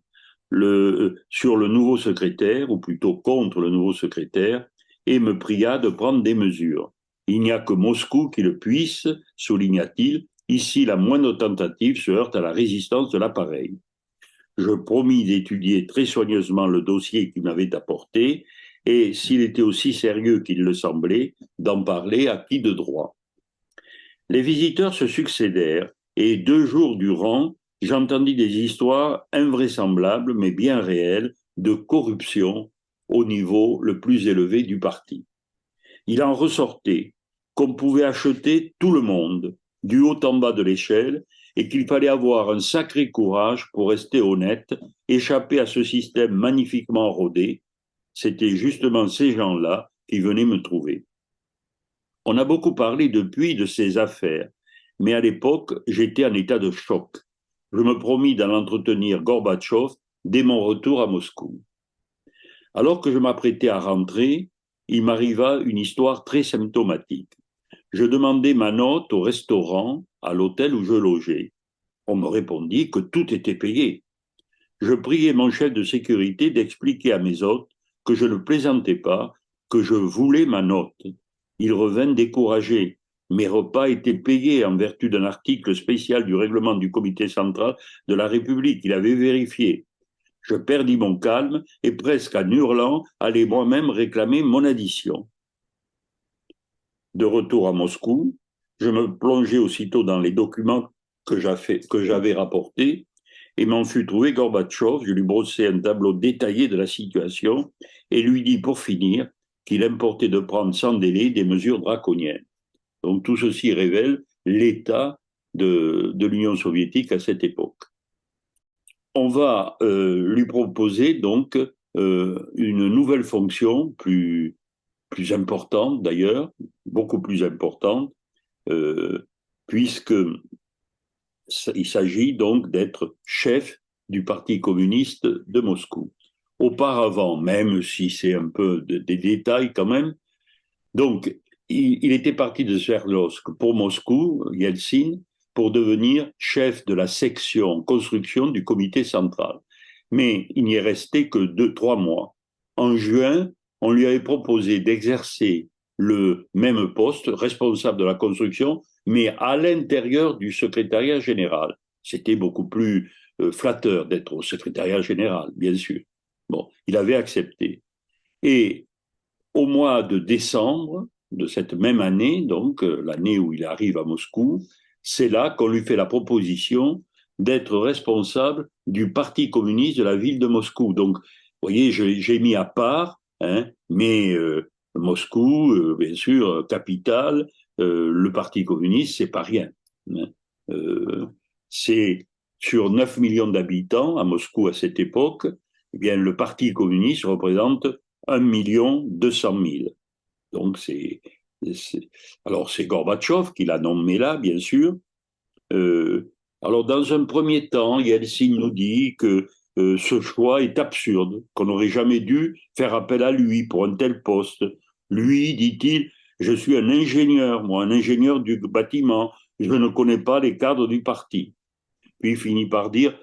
sur le nouveau secrétaire, ou plutôt contre le nouveau secrétaire, et me pria de prendre des mesures. Il n'y a que Moscou qui le puisse, souligna-t-il. Ici, la moindre tentative se heurte à la résistance de l'appareil. Je promis d'étudier très soigneusement le dossier qu'il m'avait apporté et, s'il était aussi sérieux qu'il le semblait, d'en parler à qui de droit. Les visiteurs se succédèrent et 2 jours durant, j'entendis des histoires invraisemblables mais bien réelles de corruption au niveau le plus élevé du parti. Il en ressortait qu'on pouvait acheter tout le monde, du haut en bas de l'échelle, et qu'il fallait avoir un sacré courage pour rester honnête, échapper à ce système magnifiquement rodé. C'était justement ces gens-là qui venaient me trouver. On a beaucoup parlé depuis de ces affaires, mais à l'époque, j'étais en état de choc. Je me promis d'en entretenir Gorbatchev dès mon retour à Moscou. Alors que je m'apprêtais à rentrer, il m'arriva une histoire très symptomatique. Je demandai ma note au restaurant, à l'hôtel où je logeais. On me répondit que tout était payé. Je priai mon chef de sécurité d'expliquer à mes hôtes que je ne plaisantais pas, que je voulais ma note. Il revint découragé. Mes repas étaient payés en vertu d'un article spécial du règlement du comité central de la République. Il avait vérifié. Je perdis mon calme et presque en hurlant, allai moi-même réclamer mon addition. De retour à Moscou, je me plongeai aussitôt dans les documents que j'avais rapportés et m'en fut trouvé Gorbatchev. Je lui brossai un tableau détaillé de la situation et lui dis pour finir qu'il importait de prendre sans délai des mesures draconiennes. Donc tout ceci révèle l'état de l'Union soviétique à cette époque. On va lui proposer donc une nouvelle fonction plus importante d'ailleurs, beaucoup plus importante, euh, puisque il s'agit donc d'être chef du Parti communiste de Moscou. auparavant, même si c'est un peu des détails quand même. Donc, il était parti de Sverdlovsk pour Moscou, Yeltsin, pour devenir chef de la section construction du comité central. Mais il n'y est resté que 2, 3 mois. En juin, on lui avait proposé d'exercer le même poste, responsable de la construction, mais à l'intérieur du secrétariat général. C'était beaucoup plus flatteur d'être au secrétariat général, bien sûr. Bon, il avait accepté. Et au mois de décembre de cette même année, donc l'année où il arrive à Moscou, c'est là qu'on lui fait la proposition d'être responsable du Parti communiste de la ville de Moscou. Donc, vous voyez, j'ai mis à part, hein, mais Moscou, bien sûr, capitale, le Parti communiste, c'est pas rien. Hein. Euh, c'est sur 9 millions d'habitants à Moscou à cette époque, eh bien, le Parti communiste représente 1 200 000. Donc, alors, c'est Gorbatchev qui l'a nommé là, bien sûr. Euh, alors, dans un premier temps, Yeltsin nous dit que ce choix est absurde, qu'on n'aurait jamais dû faire appel à lui pour un tel poste. Lui, dit-il, je suis un ingénieur, moi, un ingénieur du bâtiment. Je ne connais pas les cadres du parti. Puis il finit par dire,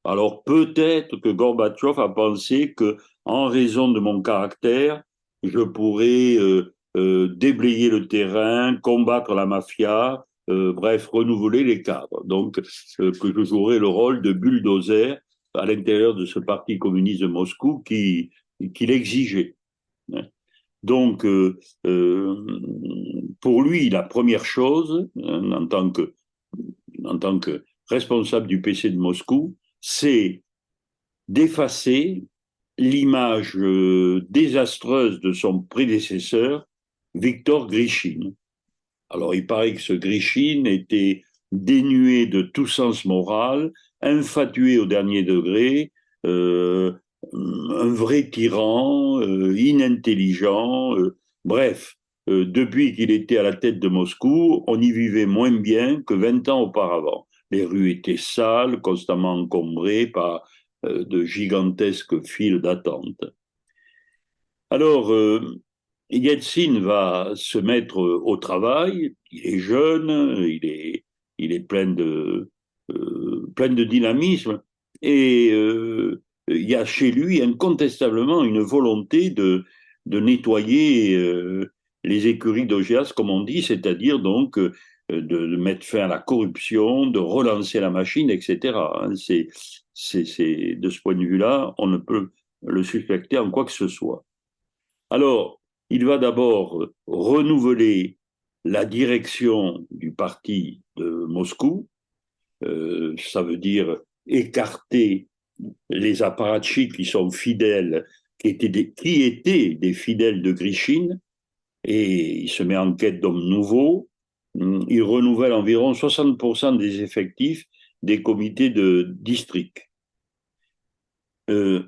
alors peut-être que Gorbatchev a pensé que, en raison de mon caractère, je pourrais déblayer le terrain, combattre la mafia, bref, renouveler les cadres. Donc, que je jouerais le rôle de bulldozer à l'intérieur de ce parti communiste de Moscou qui l'exigeait. Donc, pour lui, la première chose, en tant que responsable du PC de Moscou, c'est d'effacer l'image désastreuse de son prédécesseur, Victor Grishine. Alors, il paraît que ce Grishine était dénué de tout sens moral, infatué au dernier degré, euh, un vrai tyran, inintelligent, bref. Depuis qu'il était à la tête de Moscou, on y vivait moins bien que 20 ans auparavant. Les rues étaient sales, constamment encombrées par de gigantesques files d'attente. Alors, Yeltsin va se mettre au travail. Il est jeune, il est plein de dynamisme. Et il y a chez lui incontestablement une volonté de nettoyer les écuries d'Augias, comme on dit, c'est-à-dire donc de mettre fin à la corruption, de relancer la machine, etc. De ce point de vue-là, on ne peut le suspecter en quoi que ce soit. Alors, il va d'abord renouveler la direction du parti de Moscou, ça veut dire écarter les apparatchiks qui sont fidèles, qui étaient des fidèles de Grishine, et il se met en quête d'hommes nouveaux. Il renouvelle environ 60% des effectifs des comités de district. Euh,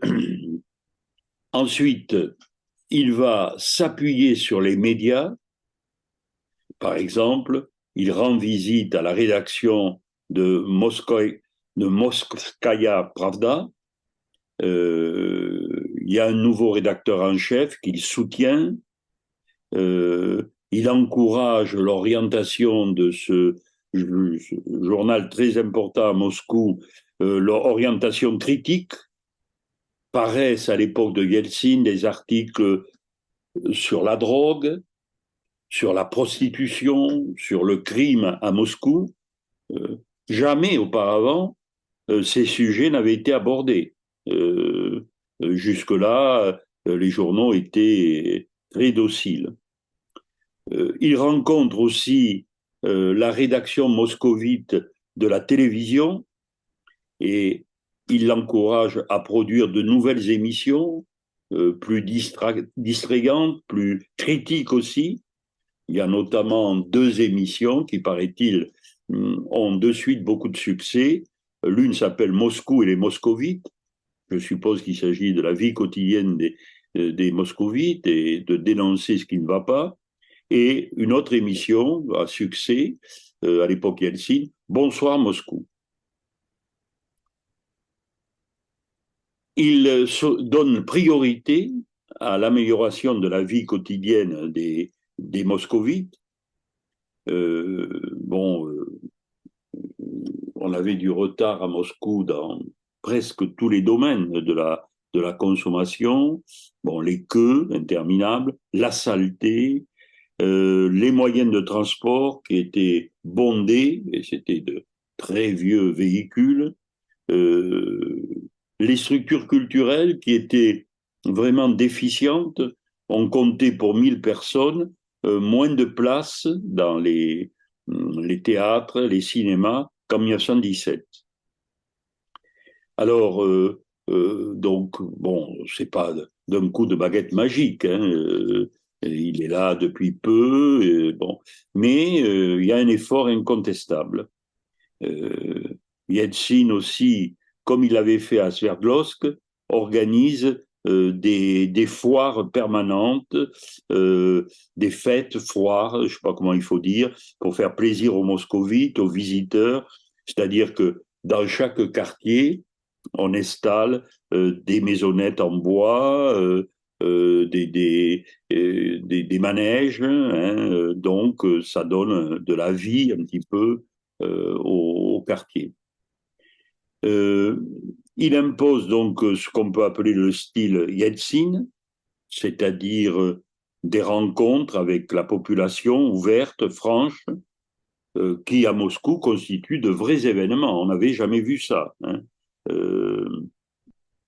Ensuite, il va s'appuyer sur les médias. Par exemple, il rend visite à la rédaction de Moskovskaya Pravda. Il y a un nouveau rédacteur en chef qu'il soutient. Il encourage l'orientation de ce journal très important à Moscou, l'orientation critique. Paraissent à l'époque de Yeltsin des articles sur la drogue, sur la prostitution, sur le crime à Moscou. Jamais auparavant, ces sujets n'avaient été abordés. Jusque-là, les journaux étaient très dociles. Il rencontre aussi la rédaction moscovite de la télévision et il l'encourage à produire de nouvelles émissions, plus distrayantes, plus critiques aussi. Il y a notamment 2 émissions qui, paraît-il, ont de suite beaucoup de succès. L'une s'appelle Moscou et les Moscovites. Je suppose qu'il s'agit de la vie quotidienne des Moscovites et de dénoncer ce qui ne va pas. Et une autre émission à succès, à l'époque Yeltsin, Bonsoir Moscou. donne priorité à l'amélioration de la vie quotidienne des moscovites. Bon, on avait du retard à Moscou dans presque tous les domaines de la consommation. Bon, les queues interminables, la saleté, les moyens de transport qui étaient bondés, et c'était de très vieux véhicules, euh, les structures culturelles qui étaient vraiment déficientes. On comptait pour 1000 personnes, moins de place dans les théâtres, les cinémas qu'en 1917. Alors, donc, bon, c'est pas d'un coup de baguette magique, hein, il est là depuis peu, bon, mais il y a un effort incontestable. Euh, Yeltsin aussi, comme il l'avait fait à Sverdlovsk, organise des foires permanentes, des fêtes, foires, je ne sais pas comment il faut dire, pour faire plaisir aux moscovites, aux visiteurs. C'est-à-dire que dans chaque quartier, on installe des maisonnettes en bois, des manèges, hein, donc ça donne de la vie un petit peu au quartier. Euh, il impose donc ce qu'on peut appeler le style Yeltsin, c'est-à-dire des rencontres avec la population ouvertes, franches, qui à Moscou constituent de vrais événements. On n'avait jamais vu ça, hein. Euh,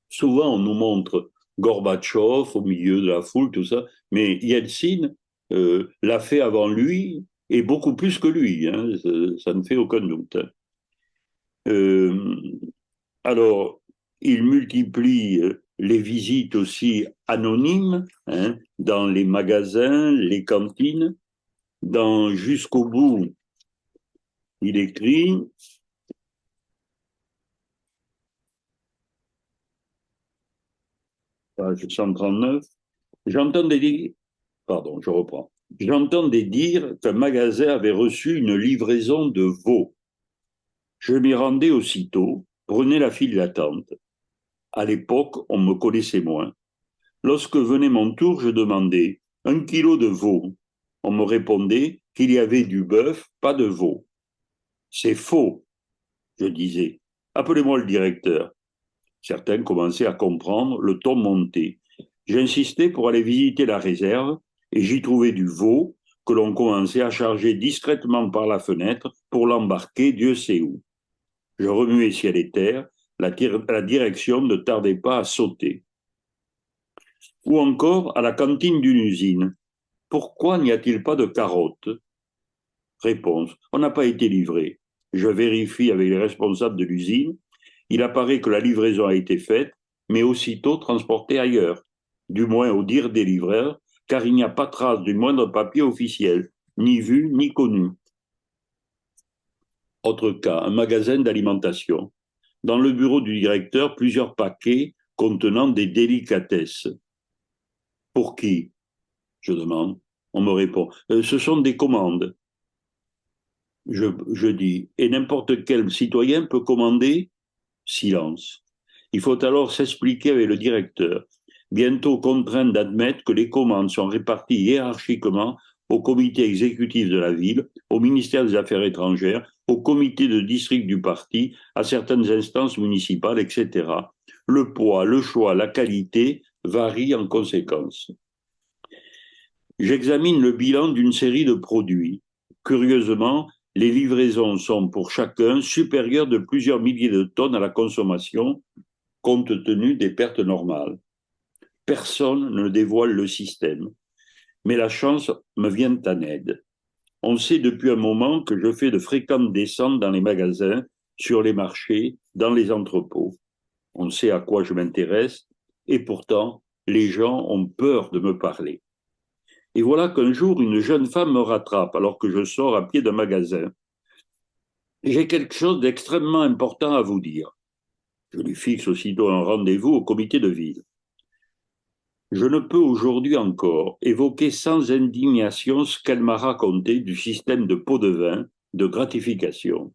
Souvent, on nous montre Gorbatchev au milieu de la foule, tout ça, mais Yeltsin l'a fait avant lui et beaucoup plus que lui, hein, ça ne fait aucun doute. Euh, alors, il multiplie les visites aussi anonymes, hein, dans les magasins, les cantines. Jusqu'au bout, il écrit, page 139, j'entendais dire, pardon, je reprends. J'entendais dire qu'un magasin avait reçu une livraison de veau. Je m'y rendais aussitôt, prenais la file d'attente. À l'époque, on me connaissait moins. Lorsque venait mon tour, je demandais 1 kilo de veau. On me répondait qu'il y avait du bœuf, pas de veau. C'est faux, je disais. Appelez-moi le directeur. Certains commençaient à comprendre, le ton montait. J'insistais pour aller visiter la réserve et j'y trouvais du veau que l'on commençait à charger discrètement par la fenêtre pour l'embarquer Dieu sait où. Je remuais ciel et terre, la direction ne tardait pas à sauter. Ou encore à la cantine d'une usine. Pourquoi n'y a-t-il pas de carottes? Réponse. On n'a pas été livré. Je vérifie avec les responsables de l'usine. Il apparaît que la livraison a été faite, mais aussitôt transportée ailleurs. Du moins au dire des livreurs, car il n'y a pas trace du moindre papier officiel, ni vu, ni connu. Autre cas, un magasin d'alimentation. Dans le bureau du directeur, plusieurs paquets contenant des délicatesses. Pour qui? Je demande. On me répond. Ce sont des commandes. Je dis. Et n'importe quel citoyen peut commander? Silence. Il faut alors s'expliquer avec le directeur, bientôt contraint d'admettre que les commandes sont réparties hiérarchiquement au comité exécutif de la ville, au ministère des Affaires étrangères, au comité de district du parti, à certaines instances municipales, etc. Le poids, le choix, la qualité varient en conséquence. J'examine le bilan d'une série de produits. Curieusement, les livraisons sont pour chacun supérieures de plusieurs milliers de tonnes à la consommation, compte tenu des pertes normales. Personne ne dévoile le système, mais la chance me vient en aide. On sait depuis un moment que je fais de fréquentes descentes dans les magasins, sur les marchés, dans les entrepôts. On sait à quoi je m'intéresse, et pourtant, les gens ont peur de me parler. Et voilà qu'un jour, une jeune femme me rattrape alors que je sors à pied d'un magasin. J'ai quelque chose d'extrêmement important à vous dire. Je lui fixe aussitôt un rendez-vous au comité de ville. Je ne peux aujourd'hui encore évoquer sans indignation ce qu'elle m'a raconté du système de pot de vin, de gratification.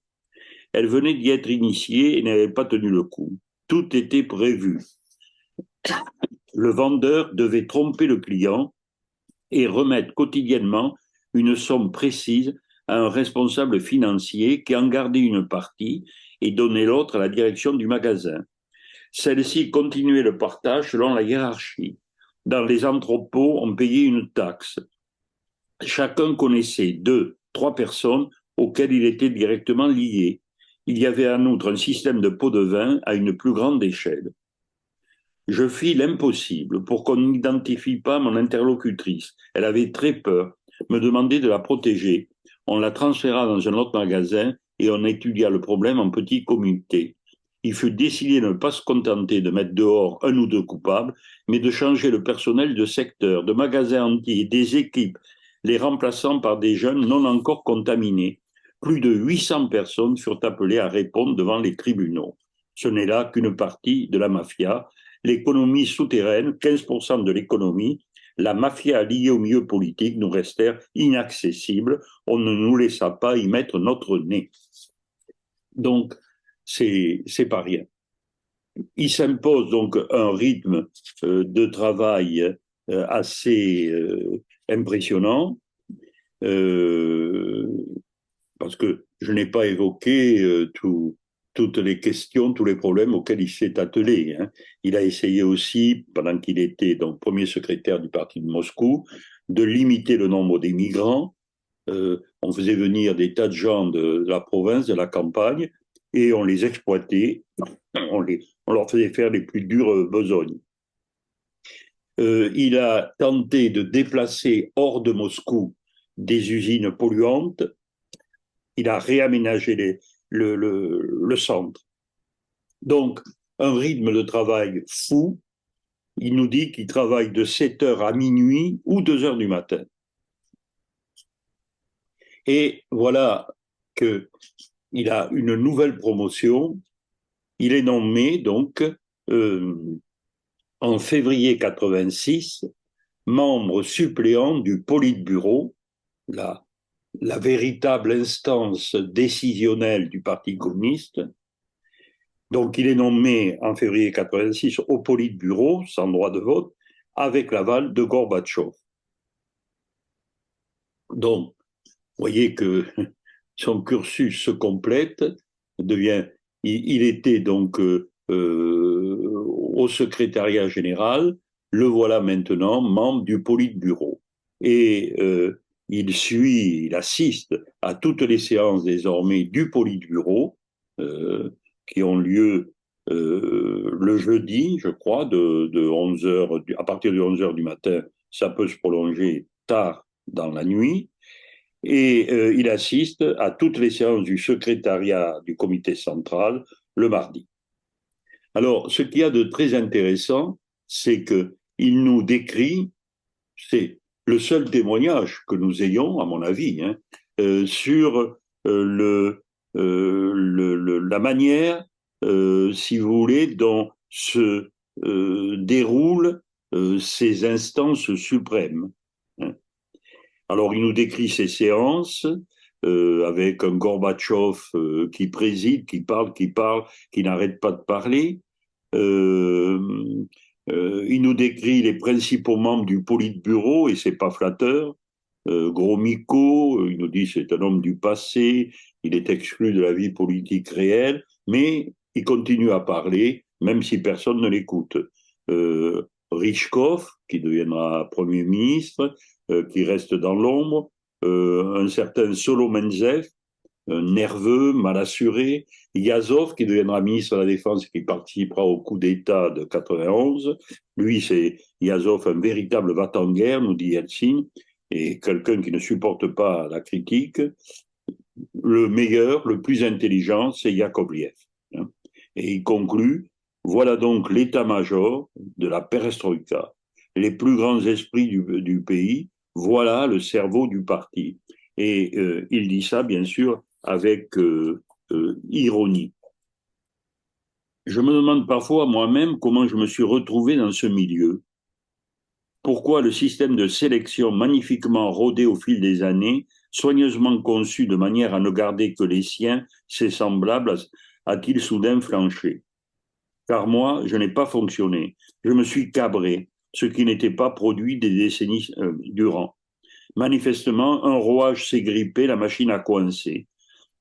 Elle venait d'y être initiée et n'avait pas tenu le coup. Tout était prévu. Le vendeur devait tromper le client et remettre quotidiennement une somme précise à un responsable financier qui en gardait une partie et donnait l'autre à la direction du magasin. Celle-ci continuait le partage selon la hiérarchie. Dans les entrepôts, on payait une taxe. Chacun connaissait deux, trois personnes auxquelles il était directement lié. Il y avait en outre un système de pots de vin à une plus grande échelle. Je fis l'impossible pour qu'on n'identifie pas mon interlocutrice. Elle avait très peur, me demandait de la protéger. On la transféra dans un autre magasin et on étudia le problème en petit comité. Il fut décidé de ne pas se contenter de mettre dehors un ou deux coupables, mais de changer le personnel de secteur, de magasins entiers, des équipes, les remplaçant par des jeunes non encore contaminés. Plus de 800 personnes furent appelées à répondre devant les tribunaux. Ce n'est là qu'une partie de la mafia. L'économie souterraine, 15% de l'économie, la mafia liée au milieu politique nous restèrent inaccessibles. On ne nous laissa pas y mettre notre nez. Donc, c'est pas rien. Il s'impose donc un rythme de travail assez impressionnant, parce que je n'ai pas évoqué toutes les questions, tous les problèmes auxquels il s'est attelé. Hein. Il a essayé aussi, pendant qu'il était donc premier secrétaire du parti de Moscou, de limiter le nombre des migrants. On faisait venir des tas de gens de la province, de la campagne, et on les exploitait, on leur faisait faire les plus dures besognes. Il a tenté de déplacer hors de Moscou des usines polluantes. Il a réaménagé le centre. Donc, un rythme de travail fou. Il nous dit qu'il travaille de 7 heures à minuit ou 2 heures du matin. Et voilà qu'il a une nouvelle promotion. Il est nommé donc en février 86 membre suppléant du Politburo, la véritable instance décisionnelle du Parti communiste. Donc il est nommé en février 86 au Politburo, sans droit de vote, avec l'aval de Gorbatchev. Donc, vous voyez que son cursus se complète, il était donc au secrétariat général, le voilà maintenant membre du Politburo. Et il assiste à toutes les séances désormais du Politburo, qui ont lieu le jeudi, je crois, de 11 heures, à partir de 11 heures du matin, ça peut se prolonger tard dans la nuit. Et il assiste à toutes les séances du secrétariat du comité central le mardi. Alors, ce qu'il y a de très intéressant, c'est qu'il nous décrit, c'est le seul témoignage que nous ayons, à mon avis, hein, sur la manière, si vous voulez, dont se déroulent ces instances suprêmes. Hein. Alors, il nous décrit ces séances avec un Gorbatchev qui préside, qui parle, qui n'arrête pas de parler. Il nous décrit les principaux membres du Politburo, et c'est pas flatteur. Gromyko, il nous dit c'est un homme du passé, il est exclu de la vie politique réelle, mais il continue à parler, même si personne ne l'écoute. Richkov, qui deviendra Premier ministre, qui reste dans l'ombre, un certain Solomenzev, nerveux, mal assuré, Yazov, qui deviendra ministre de la Défense et qui participera au coup d'État de 91. Lui, c'est Yazov, un véritable va-t-en-guerre, nous dit Yeltsin, et quelqu'un qui ne supporte pas la critique. Le meilleur, le plus intelligent, c'est Yakovlev. Et il conclut, voilà donc l'état-major de la perestroïka. Les plus grands esprits du pays, voilà le cerveau du parti. Et il dit ça, bien sûr, avec ironie. Je me demande parfois moi-même comment je me suis retrouvé dans ce milieu. Pourquoi le système de sélection magnifiquement rodé au fil des années, soigneusement conçu de manière à ne garder que les siens, ses semblables, a-t-il soudain flanché? car moi, je n'ai pas fonctionné. Je me suis cabré, ce qui n'était pas produit des décennies durant. Manifestement, un rouage s'est grippé, la machine a coincé.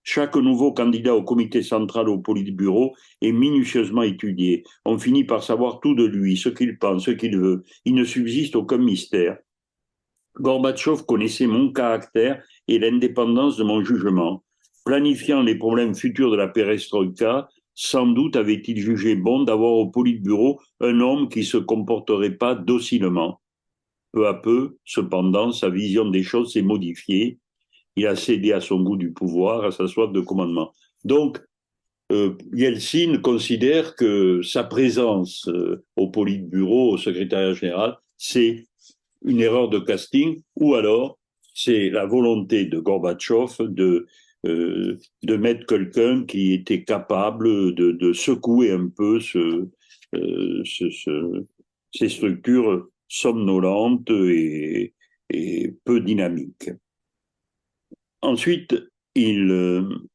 Chaque nouveau candidat au comité central au Politburo est minutieusement étudié. On finit par savoir tout de lui, ce qu'il pense, ce qu'il veut. Il ne subsiste aucun mystère. Gorbatchev connaissait mon caractère et l'indépendance de mon jugement. Planifiant les problèmes futurs de la perestroïka, sans doute avait-il jugé bon d'avoir au Politburo un homme qui ne se comporterait pas docilement. Peu à peu, cependant, sa vision des choses s'est modifiée. Il a cédé à son goût du pouvoir, à sa soif de commandement. Donc, Yeltsin considère que sa présence au Politburo, au secrétariat général, c'est une erreur de casting, ou alors c'est la volonté de Gorbatchev de mettre quelqu'un qui était capable de secouer un peu ces structures somnolentes et peu dynamiques. Ensuite, il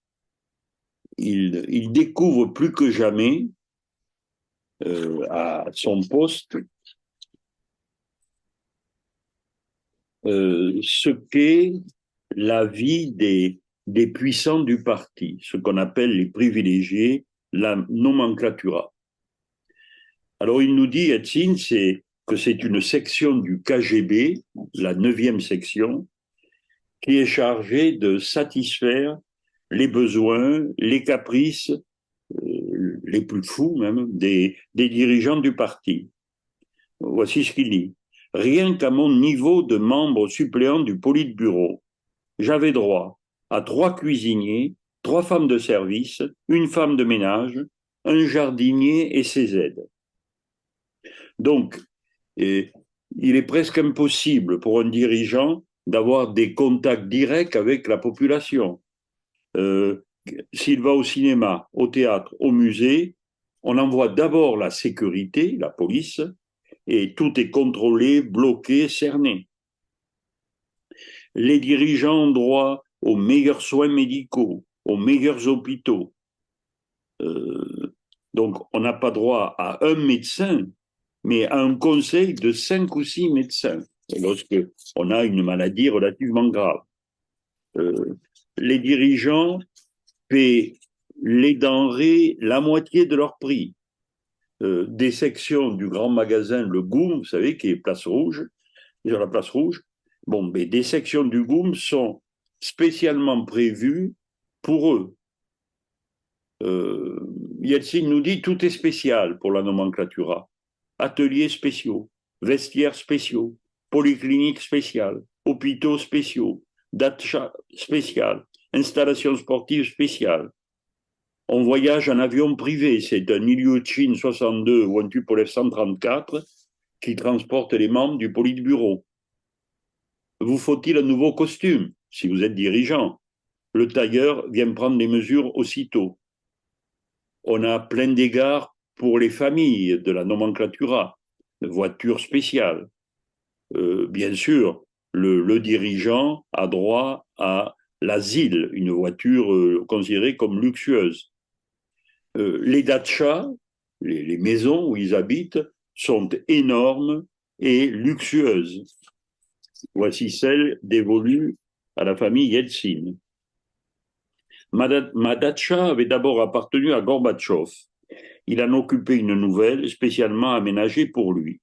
découvre plus que jamais à son poste ce qu'est la vie des puissants du parti, ce qu'on appelle les privilégiés, la nomenclatura. Alors il nous dit, Yeltsin, que c'est une section du KGB, la 9e section, qui est chargée de satisfaire les besoins, les caprices, les plus fous même, des dirigeants du parti. Voici ce qu'il dit. Rien qu'à mon niveau de membre suppléant du Politburo, j'avais droit à 3 cuisiniers, 3 femmes de service, une femme de ménage, un jardinier et ses aides. Donc, il est presque impossible pour un dirigeant d'avoir des contacts directs avec la population. S'il va au cinéma, au théâtre, au musée, on envoie d'abord la sécurité, la police, et tout est contrôlé, bloqué, cerné. Les dirigeants ont droit aux meilleurs soins médicaux, aux meilleurs hôpitaux. Donc, on n'a pas droit à un médecin, mais à un conseil de 5 ou 6 médecins, lorsqu'on a une maladie relativement grave. Les dirigeants paient les denrées la moitié de leur prix. Des sections du grand magasin Le Goum, vous savez, qui est place rouge, sur la place rouge, bon, mais des sections du Goum sont spécialement prévues pour eux. Yeltsin nous dit tout est spécial pour la nomenclatura. Ateliers spéciaux, vestiaires spéciaux, polycliniques spéciales, hôpitaux spéciaux, dacha spéciales, installations sportives spéciales. On voyage en avion privé, c'est un Ilyushin 62 ou un Tupolev 134 qui transporte les membres du Politburo. Vous faut-il un nouveau costume si vous êtes dirigeant? Le tailleur vient prendre les mesures aussitôt. On a plein d'égards pour les familles de la nomenclatura, voitures spéciales. Bien sûr, le dirigeant a droit à l'asile, une voiture considérée comme luxueuse. Les dachas, les maisons où ils habitent, sont énormes et luxueuses. Voici celle dévolue à la famille Yeltsin. Ma dacha avait d'abord appartenu à Gorbatchev. Il en occupait une nouvelle, spécialement aménagée pour lui.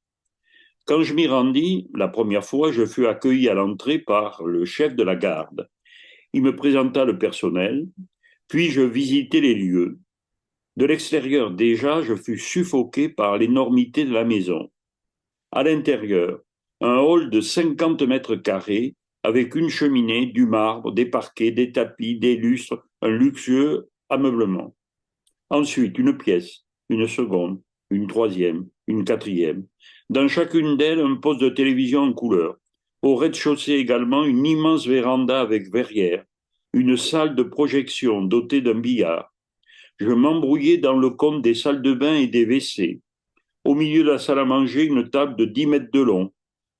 Quand je m'y rendis, la première fois, je fus accueilli à l'entrée par le chef de la garde. Il me présenta le personnel, puis je visitai les lieux. De l'extérieur déjà, je fus suffoqué par l'énormité de la maison. À l'intérieur, un hall de 50 mètres carrés, avec une cheminée, du marbre, des parquets, des tapis, des lustres, un luxueux ameublement. Ensuite, une pièce, une seconde, une troisième, une quatrième. Dans chacune d'elles, un poste de télévision en couleur. Au rez-de-chaussée également, une immense véranda avec verrière, une salle de projection dotée d'un billard. Je m'embrouillais dans le compte des salles de bain et des WC. Au milieu de la salle à manger, une table de 10 mètres de long.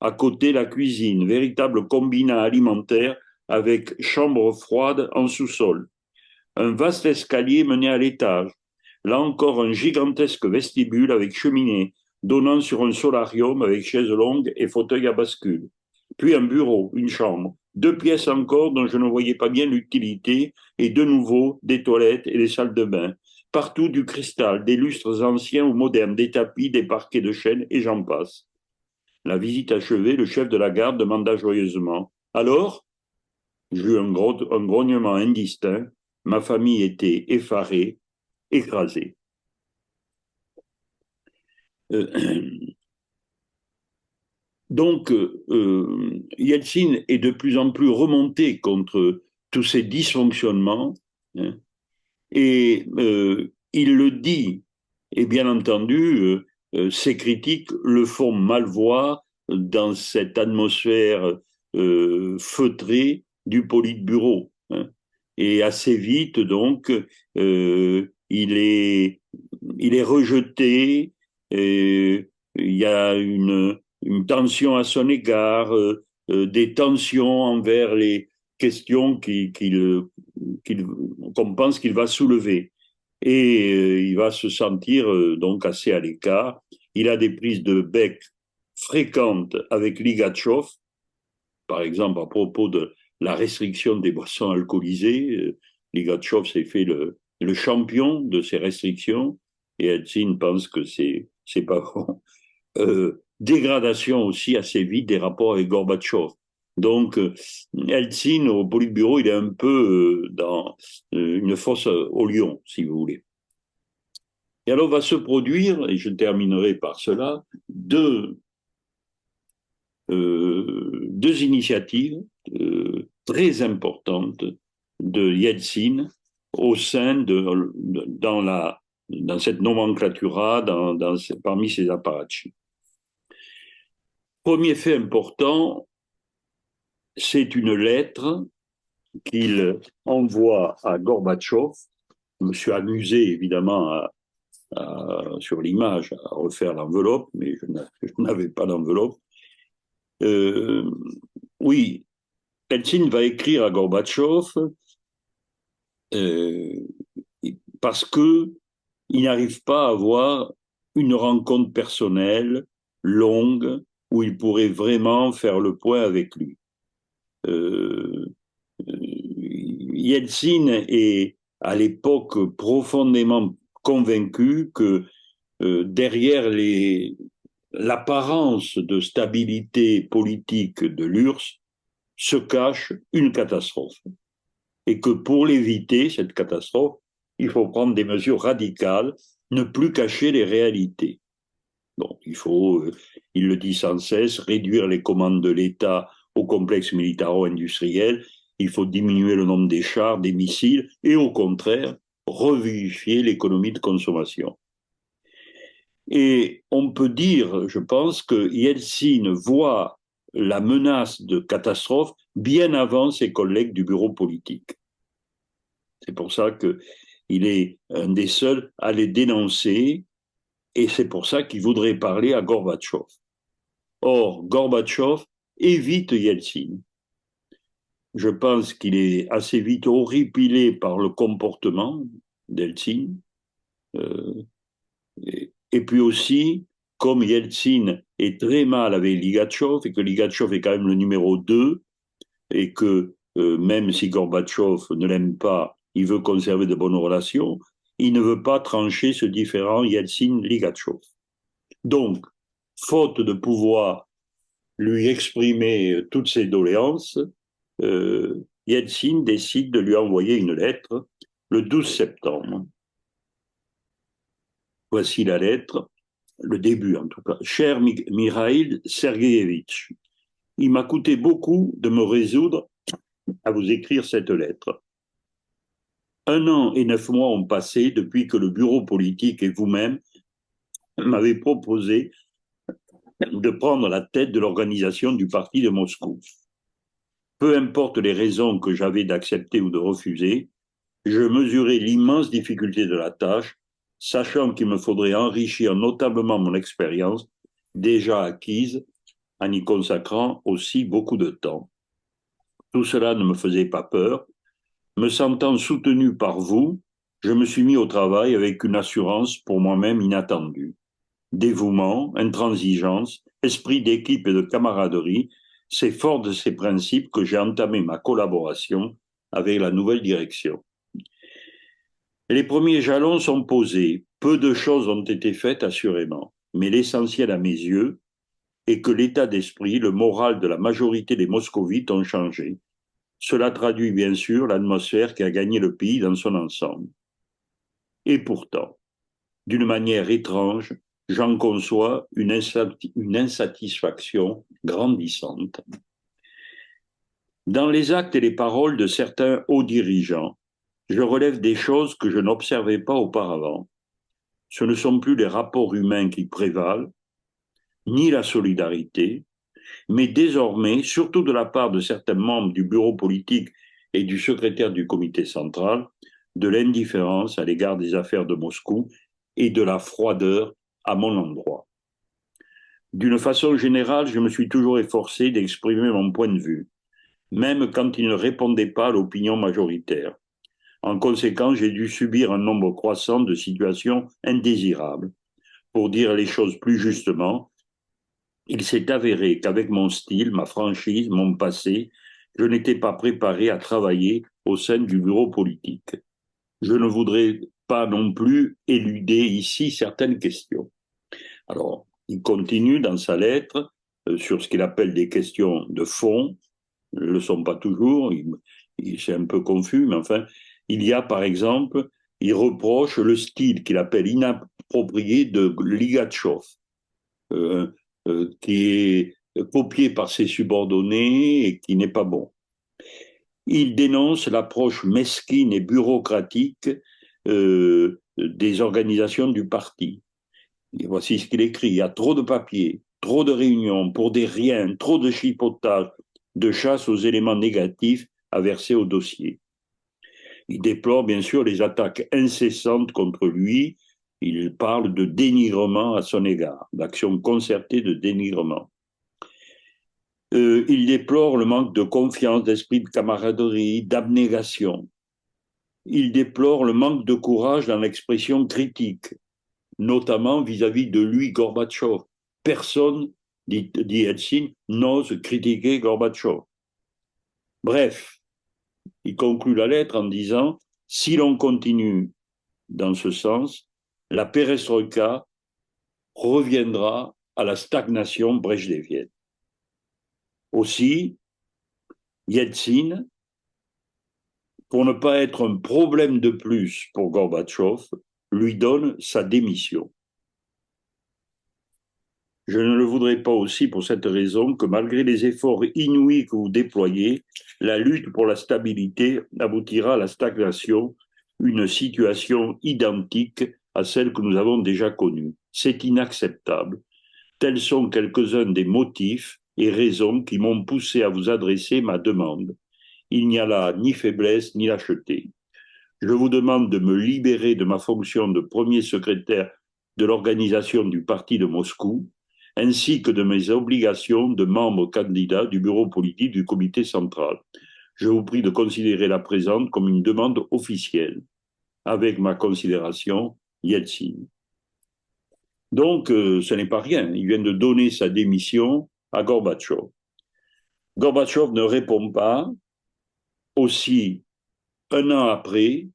À côté, la cuisine, véritable combinat alimentaire avec chambre froide en sous-sol. Un vaste escalier menait à l'étage. Là encore, un gigantesque vestibule avec cheminée, donnant sur un solarium avec chaises longues et fauteuil à bascule. Puis un bureau, une chambre, deux pièces encore dont je ne voyais pas bien l'utilité, et de nouveau des toilettes et des salles de bain. Partout du cristal, des lustres anciens ou modernes, des tapis, des parquets de chêne, et j'en passe. La visite achevée, le chef de la garde demanda joyeusement: Alors? J'eus un grognement indistinct. Ma famille était effarée, écrasée. Donc, Yeltsin est de plus en plus remonté contre tous ces dysfonctionnements, hein, et il le dit, et bien entendu, ses critiques le font mal voir dans cette atmosphère feutrée du Politburo, hein. Et assez vite, donc, il est rejeté, et il y a une tension à son égard, des tensions envers les questions qu'on pense qu'il va soulever. Et il va se sentir donc assez à l'écart. Il a des prises de bec fréquentes avec Ligatchov, par exemple à propos de la restriction des boissons alcoolisées. Ligatchov s'est fait le champion de ces restrictions, et Eltsine pense que c'est pas bon. Dégradation aussi assez vite des rapports avec Gorbatchev. Donc, Eltsine, au Politburo, il est un peu dans une fosse au lion, si vous voulez. Et alors va se produire, et je terminerai par cela, deux initiatives très importantes de Yeltsin au sein dans cette nomenclatura, parmi ses apparatchiks. Premier fait important, c'est une lettre qu'il envoie à Gorbatchev. Je me suis amusé évidemment sur l'image à refaire l'enveloppe, mais je n'avais pas l'enveloppe. Oui, Eltsine va écrire à Gorbatchev euh, parce que il n'arrive pas à avoir une rencontre personnelle longue où il pourrait vraiment faire le point avec lui. Yeltsin est à l'époque profondément convaincu que derrière l'apparence de stabilité politique de l'URSS se cache une catastrophe. Et que pour l'éviter, cette catastrophe, il faut prendre des mesures radicales, ne plus cacher les réalités. Bon, il le dit sans cesse, réduire les commandes de l'État au complexe militaro-industriel, il faut diminuer le nombre des chars, des missiles, et au contraire, revivifier l'économie de consommation. Et on peut dire, je pense, que Yeltsin voit la menace de catastrophe bien avant ses collègues du bureau politique. C'est pour ça qu'il est un des seuls à les dénoncer, et c'est pour ça qu'il voudrait parler à Gorbatchev. Or, Gorbatchev évite Yeltsin. Je pense qu'il est assez vite horripilé par le comportement d'Yeltsin. Et puis aussi, comme Yeltsin est très mal avec Ligatchov, et que Ligatchov est quand même le numéro 2, et que même si Gorbatchev ne l'aime pas, il veut conserver de bonnes relations, il ne veut pas trancher ce différend Yeltsin-Ligatchov. Donc, faute de pouvoir lui exprimer toutes ses doléances, Yeltsin décide de lui envoyer une lettre le 12 septembre. Voici la lettre, le début en tout cas. Cher Mikhail Sergeyevitch, il m'a coûté beaucoup de me résoudre à vous écrire cette lettre. 1 an et 9 mois ont passé depuis que le bureau politique et vous-même m'avez proposé de prendre la tête de l'organisation du parti de Moscou. Peu importe les raisons que j'avais d'accepter ou de refuser, je mesurais l'immense difficulté de la tâche, sachant qu'il me faudrait enrichir notablement mon expérience, déjà acquise, en y consacrant aussi beaucoup de temps. Tout cela ne me faisait pas peur. Me sentant soutenu par vous, je me suis mis au travail avec une assurance pour moi-même inattendue. Dévouement, intransigeance, esprit d'équipe et de camaraderie, c'est fort de ces principes que j'ai entamé ma collaboration avec la nouvelle direction. Les premiers jalons sont posés, peu de choses ont été faites assurément, mais l'essentiel à mes yeux est que l'état d'esprit, le moral de la majorité des moscovites ont changé. Cela traduit bien sûr l'atmosphère qui a gagné le pays dans son ensemble. Et pourtant, d'une manière étrange, j'en conçois une insatisfaction grandissante. Dans les actes et les paroles de certains hauts dirigeants, je relève des choses que je n'observais pas auparavant. Ce ne sont plus les rapports humains qui prévalent, ni la solidarité, mais désormais, surtout de la part de certains membres du bureau politique et du secrétaire du comité central, de l'indifférence à l'égard des affaires de Moscou et de la froideur à mon endroit. D'une façon générale, je me suis toujours efforcé d'exprimer mon point de vue, même quand il ne répondait pas à l'opinion majoritaire. En conséquence, j'ai dû subir un nombre croissant de situations indésirables. Pour dire les choses plus justement, il s'est avéré qu'avec mon style, ma franchise, mon passé, je n'étais pas préparé à travailler au sein du bureau politique. Je ne voudrais pas non plus éluder ici certaines questions. Alors, il continue dans sa lettre sur ce qu'il appelle des questions de fond. Ne le sont pas toujours, c'est un peu confus, mais enfin, il y a par exemple, il reproche le style qu'il appelle inapproprié de Ligatchov, euh, qui est copié par ses subordonnés et qui n'est pas bon. Il dénonce l'approche mesquine et bureaucratique des organisations du parti. Et voici ce qu'il écrit. Il y a trop de papiers, trop de réunions pour des riens, trop de chipotage, de chasse aux éléments négatifs à verser au dossier. Il déplore bien sûr les attaques incessantes contre lui. Il parle de dénigrement à son égard, d'action concertée de dénigrement. Il déplore le manque de confiance, d'esprit de camaraderie, d'abnégation. Il déplore le manque de courage dans l'expression critique, notamment vis-à-vis de lui, Gorbatchev. Personne, dit Eltsine, n'ose critiquer Gorbatchev. Bref, il conclut la lettre en disant « Si l'on continue dans ce sens, la perestroïka reviendra à la stagnation brejnevienne. » Aussi, Yeltsin, pour ne pas être un problème de plus pour Gorbatchev, lui donne sa démission. Je ne le voudrais pas aussi pour cette raison que malgré les efforts inouïs que vous déployez, la lutte pour la stabilité aboutira à la stagnation, une situation identique à celle que nous avons déjà connue. C'est inacceptable. Tels sont quelques-uns des motifs et raisons qui m'ont poussé à vous adresser ma demande. Il n'y a là ni faiblesse ni lâcheté. Je vous demande de me libérer de ma fonction de premier secrétaire de l'organisation du parti de Moscou, ainsi que de mes obligations de membre candidat du bureau politique du comité central. Je vous prie de considérer la présente comme une demande officielle. Avec ma considération, Yeltsin. Donc, ce n'est pas rien. Il vient de donner sa démission à Gorbatchev. Gorbatchev ne répond pas. Aussi, un an après,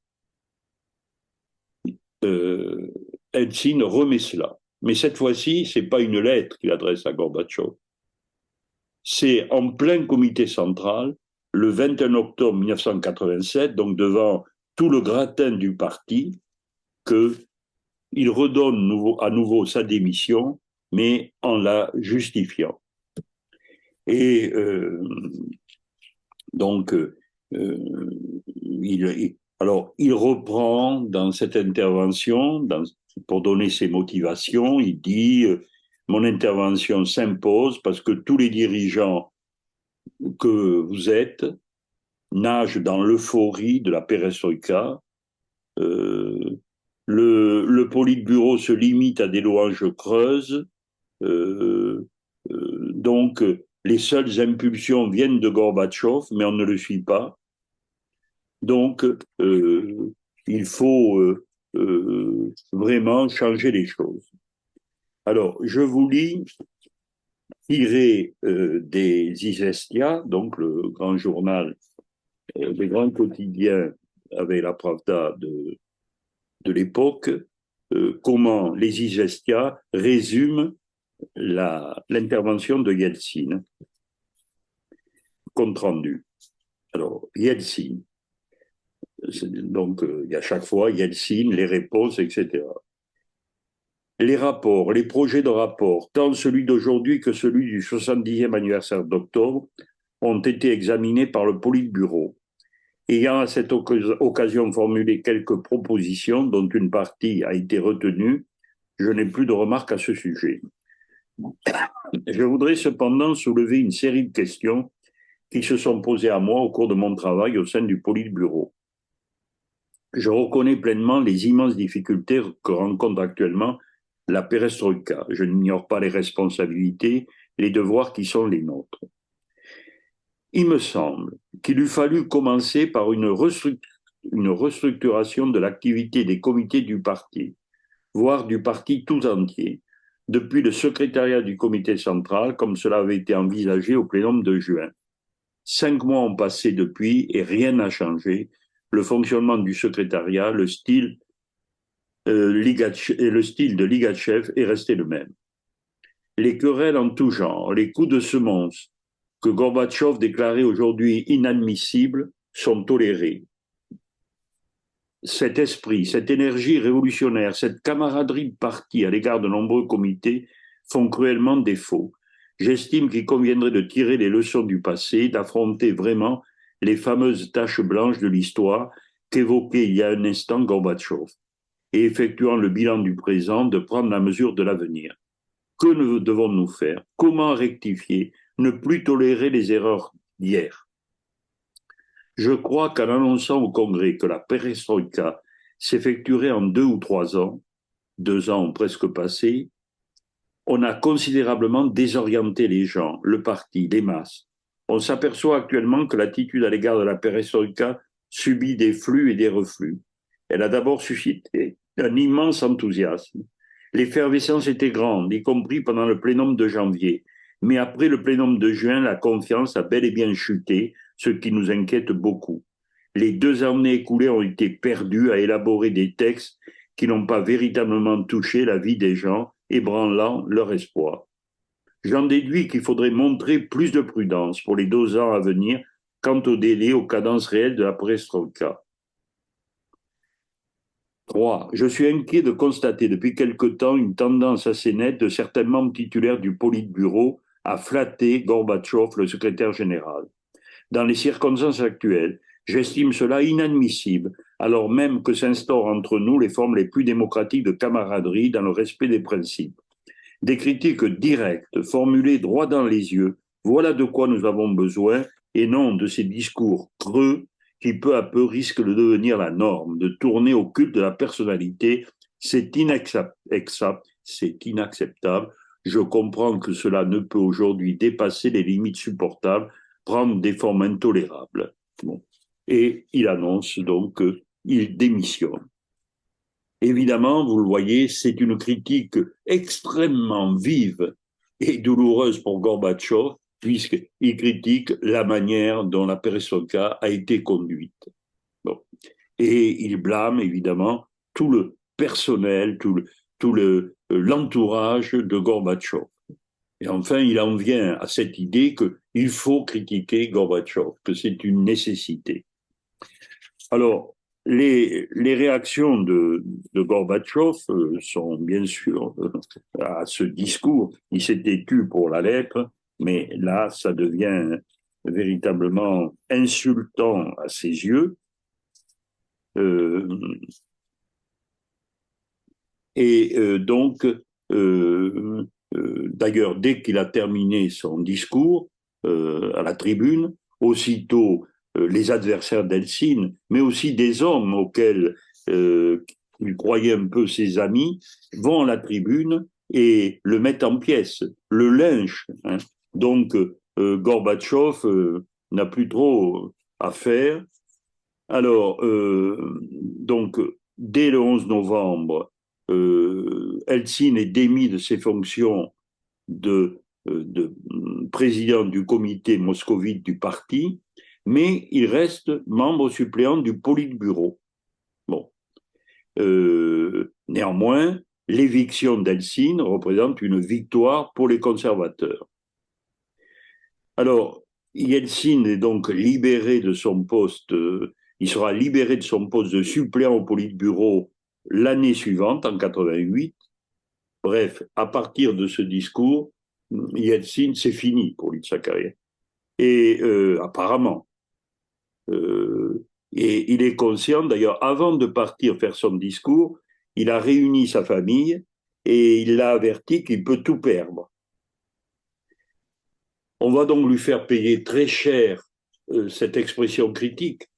Eltsine remet cela. Mais cette fois-ci, ce n'est pas une lettre qu'il adresse à Gorbatchev. C'est en plein comité central, le 21 octobre 1987, donc devant tout le gratin du parti, qu'il redonne à nouveau sa démission, mais en la justifiant. Et donc, il reprend dans cette intervention, pour donner ses motivations, il dit mon intervention s'impose parce que tous les dirigeants que vous êtes nagent dans l'euphorie de la perestroïka. Le Politburo se limite à des louanges creuses. Donc, les seules impulsions viennent de Gorbatchev, mais on ne le suit pas. Donc, il faut vraiment changer les choses. Alors, je vous lis tiré des Izvestia, donc le grand journal, le grand quotidien avec la Pravda de l'époque, comment les Izvestia résument l'intervention de Yeltsin. Compte rendu. Alors, Yeltsin. Donc, il y a à chaque fois Yeltsin, les réponses, etc. Les rapports, les projets de rapport, tant celui d'aujourd'hui que celui du 70e anniversaire d'octobre, ont été examinés par le Politburo. Ayant à cette occasion formulé quelques propositions, dont une partie a été retenue, je n'ai plus de remarques à ce sujet. Je voudrais cependant soulever une série de questions qui se sont posées à moi au cours de mon travail au sein du Politburo. Je reconnais pleinement les immenses difficultés que rencontre actuellement la perestroïka. Je n'ignore pas les responsabilités, les devoirs qui sont les nôtres. Il me semble qu'il eût fallu commencer par une restructuration de l'activité des comités du parti, voire du parti tout entier, depuis le secrétariat du comité central, comme cela avait été envisagé au plénum de juin. 5 mois ont passé depuis et rien n'a changé. Le fonctionnement du secrétariat, le style de Ligachev est resté le même. Les querelles en tout genre, les coups de semonce que Gorbatchev déclarait aujourd'hui inadmissibles sont tolérés. Cet esprit, cette énergie révolutionnaire, cette camaraderie de parti à l'égard de nombreux comités font cruellement défaut. J'estime qu'il conviendrait de tirer les leçons du passé, d'affronter vraiment les fameuses taches blanches de l'histoire qu'évoquait il y a un instant Gorbatchev, et effectuant le bilan du présent, de prendre la mesure de l'avenir. Que devons-nous faire? Comment rectifier? Ne plus tolérer les erreurs d'hier. Je crois qu'en annonçant au Congrès que la perestroïka s'effectuerait en 2 ou 3 ans, 2 ans ont presque passé, on a considérablement désorienté les gens, le parti, les masses. On s'aperçoit actuellement que l'attitude à l'égard de la perestroïka subit des flux et des reflux. Elle a d'abord suscité un immense enthousiasme. L'effervescence était grande, y compris pendant le plénum de janvier. Mais après le plénum de juin, la confiance a bel et bien chuté, ce qui nous inquiète beaucoup. Les 2 années écoulées ont été perdues à élaborer des textes qui n'ont pas véritablement touché la vie des gens, ébranlant leur espoir. J'en déduis qu'il faudrait montrer plus de prudence pour les 2 ans à venir quant au délai, aux cadences réelles de la perestroïka. 3. Je suis inquiet de constater depuis quelque temps une tendance assez nette de certains membres titulaires du Politburo à flatter Gorbatchev, le secrétaire général. Dans les circonstances actuelles, j'estime cela inadmissible, alors même que s'instaurent entre nous les formes les plus démocratiques de camaraderie dans le respect des principes. Des critiques directes, formulées droit dans les yeux, voilà de quoi nous avons besoin, et non de ces discours creux qui peu à peu risquent de devenir la norme, de tourner au culte de la personnalité. C'est inacceptable. Je comprends que cela ne peut aujourd'hui dépasser les limites supportables, prendre des formes intolérables. Bon. Et il annonce donc qu'il démissionne. Évidemment, vous le voyez, c'est une critique extrêmement vive et douloureuse pour Gorbatchev, puisqu'il critique la manière dont la perestroïka a été conduite. Bon. Et il blâme évidemment tout le personnel, tout l'entourage de Gorbatchev. Et enfin, il en vient à cette idée qu'il faut critiquer Gorbatchev, que c'est une nécessité. Alors, les réactions de Gorbatchev sont bien sûr à ce discours. Il s'était tu pour la lettre, mais là, ça devient véritablement insultant à ses yeux. Donc, d'ailleurs, dès qu'il a terminé son discours à la tribune, aussitôt les adversaires d'Helsinki, mais aussi des hommes auxquels il croyait un peu ses amis, vont à la tribune et le mettent en pièces, le lynchent. Hein. Donc, Gorbatchev n'a plus trop à faire. Alors, donc, dès le 11 novembre, Eltsine est démis de ses fonctions de président du comité moscovite du parti, mais il reste membre suppléant du Politburo. Bon. Néanmoins, l'éviction d'Eltsine représente une victoire pour les conservateurs. Alors, Yeltsin est donc libéré de son poste, il sera libéré de son poste de suppléant au Politburo l'année suivante, en 88. Bref, à partir de ce discours, Yeltsin, c'est fini pour lui de sa carrière. Et apparemment, et il est conscient, d'ailleurs, avant de partir faire son discours, il a réuni sa famille et il l'a averti qu'il peut tout perdre. On va donc lui faire payer très cher cette expression critique,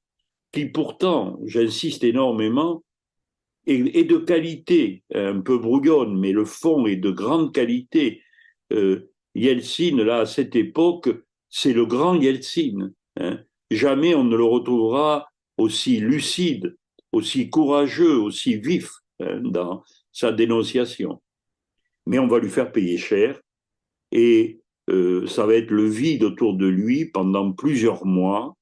qui pourtant, j'insiste énormément, est de qualité, un peu brouillonne, mais le fond est de grande qualité. Yeltsin, là, à cette époque, c'est le grand Yeltsin. Hein. Jamais on ne le retrouvera aussi lucide, aussi courageux, aussi vif hein, dans sa dénonciation. Mais on va lui faire payer cher et ça va être le vide autour de lui pendant plusieurs mois.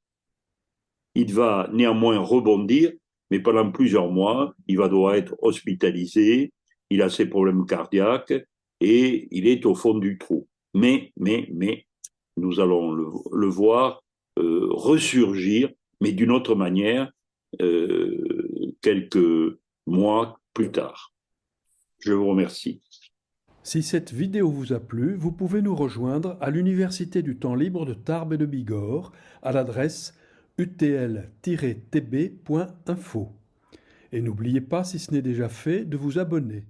Il va néanmoins rebondir, mais pendant plusieurs mois, il va devoir être hospitalisé, il a ses problèmes cardiaques et il est au fond du trou. Mais, nous allons le voir ressurgir, mais d'une autre manière, quelques mois plus tard. Je vous remercie. Si cette vidéo vous a plu, vous pouvez nous rejoindre à l'Université du temps libre de Tarbes et de Bigorre à l'adresse utl-tb.info. Et n'oubliez pas, si ce n'est déjà fait, de vous abonner.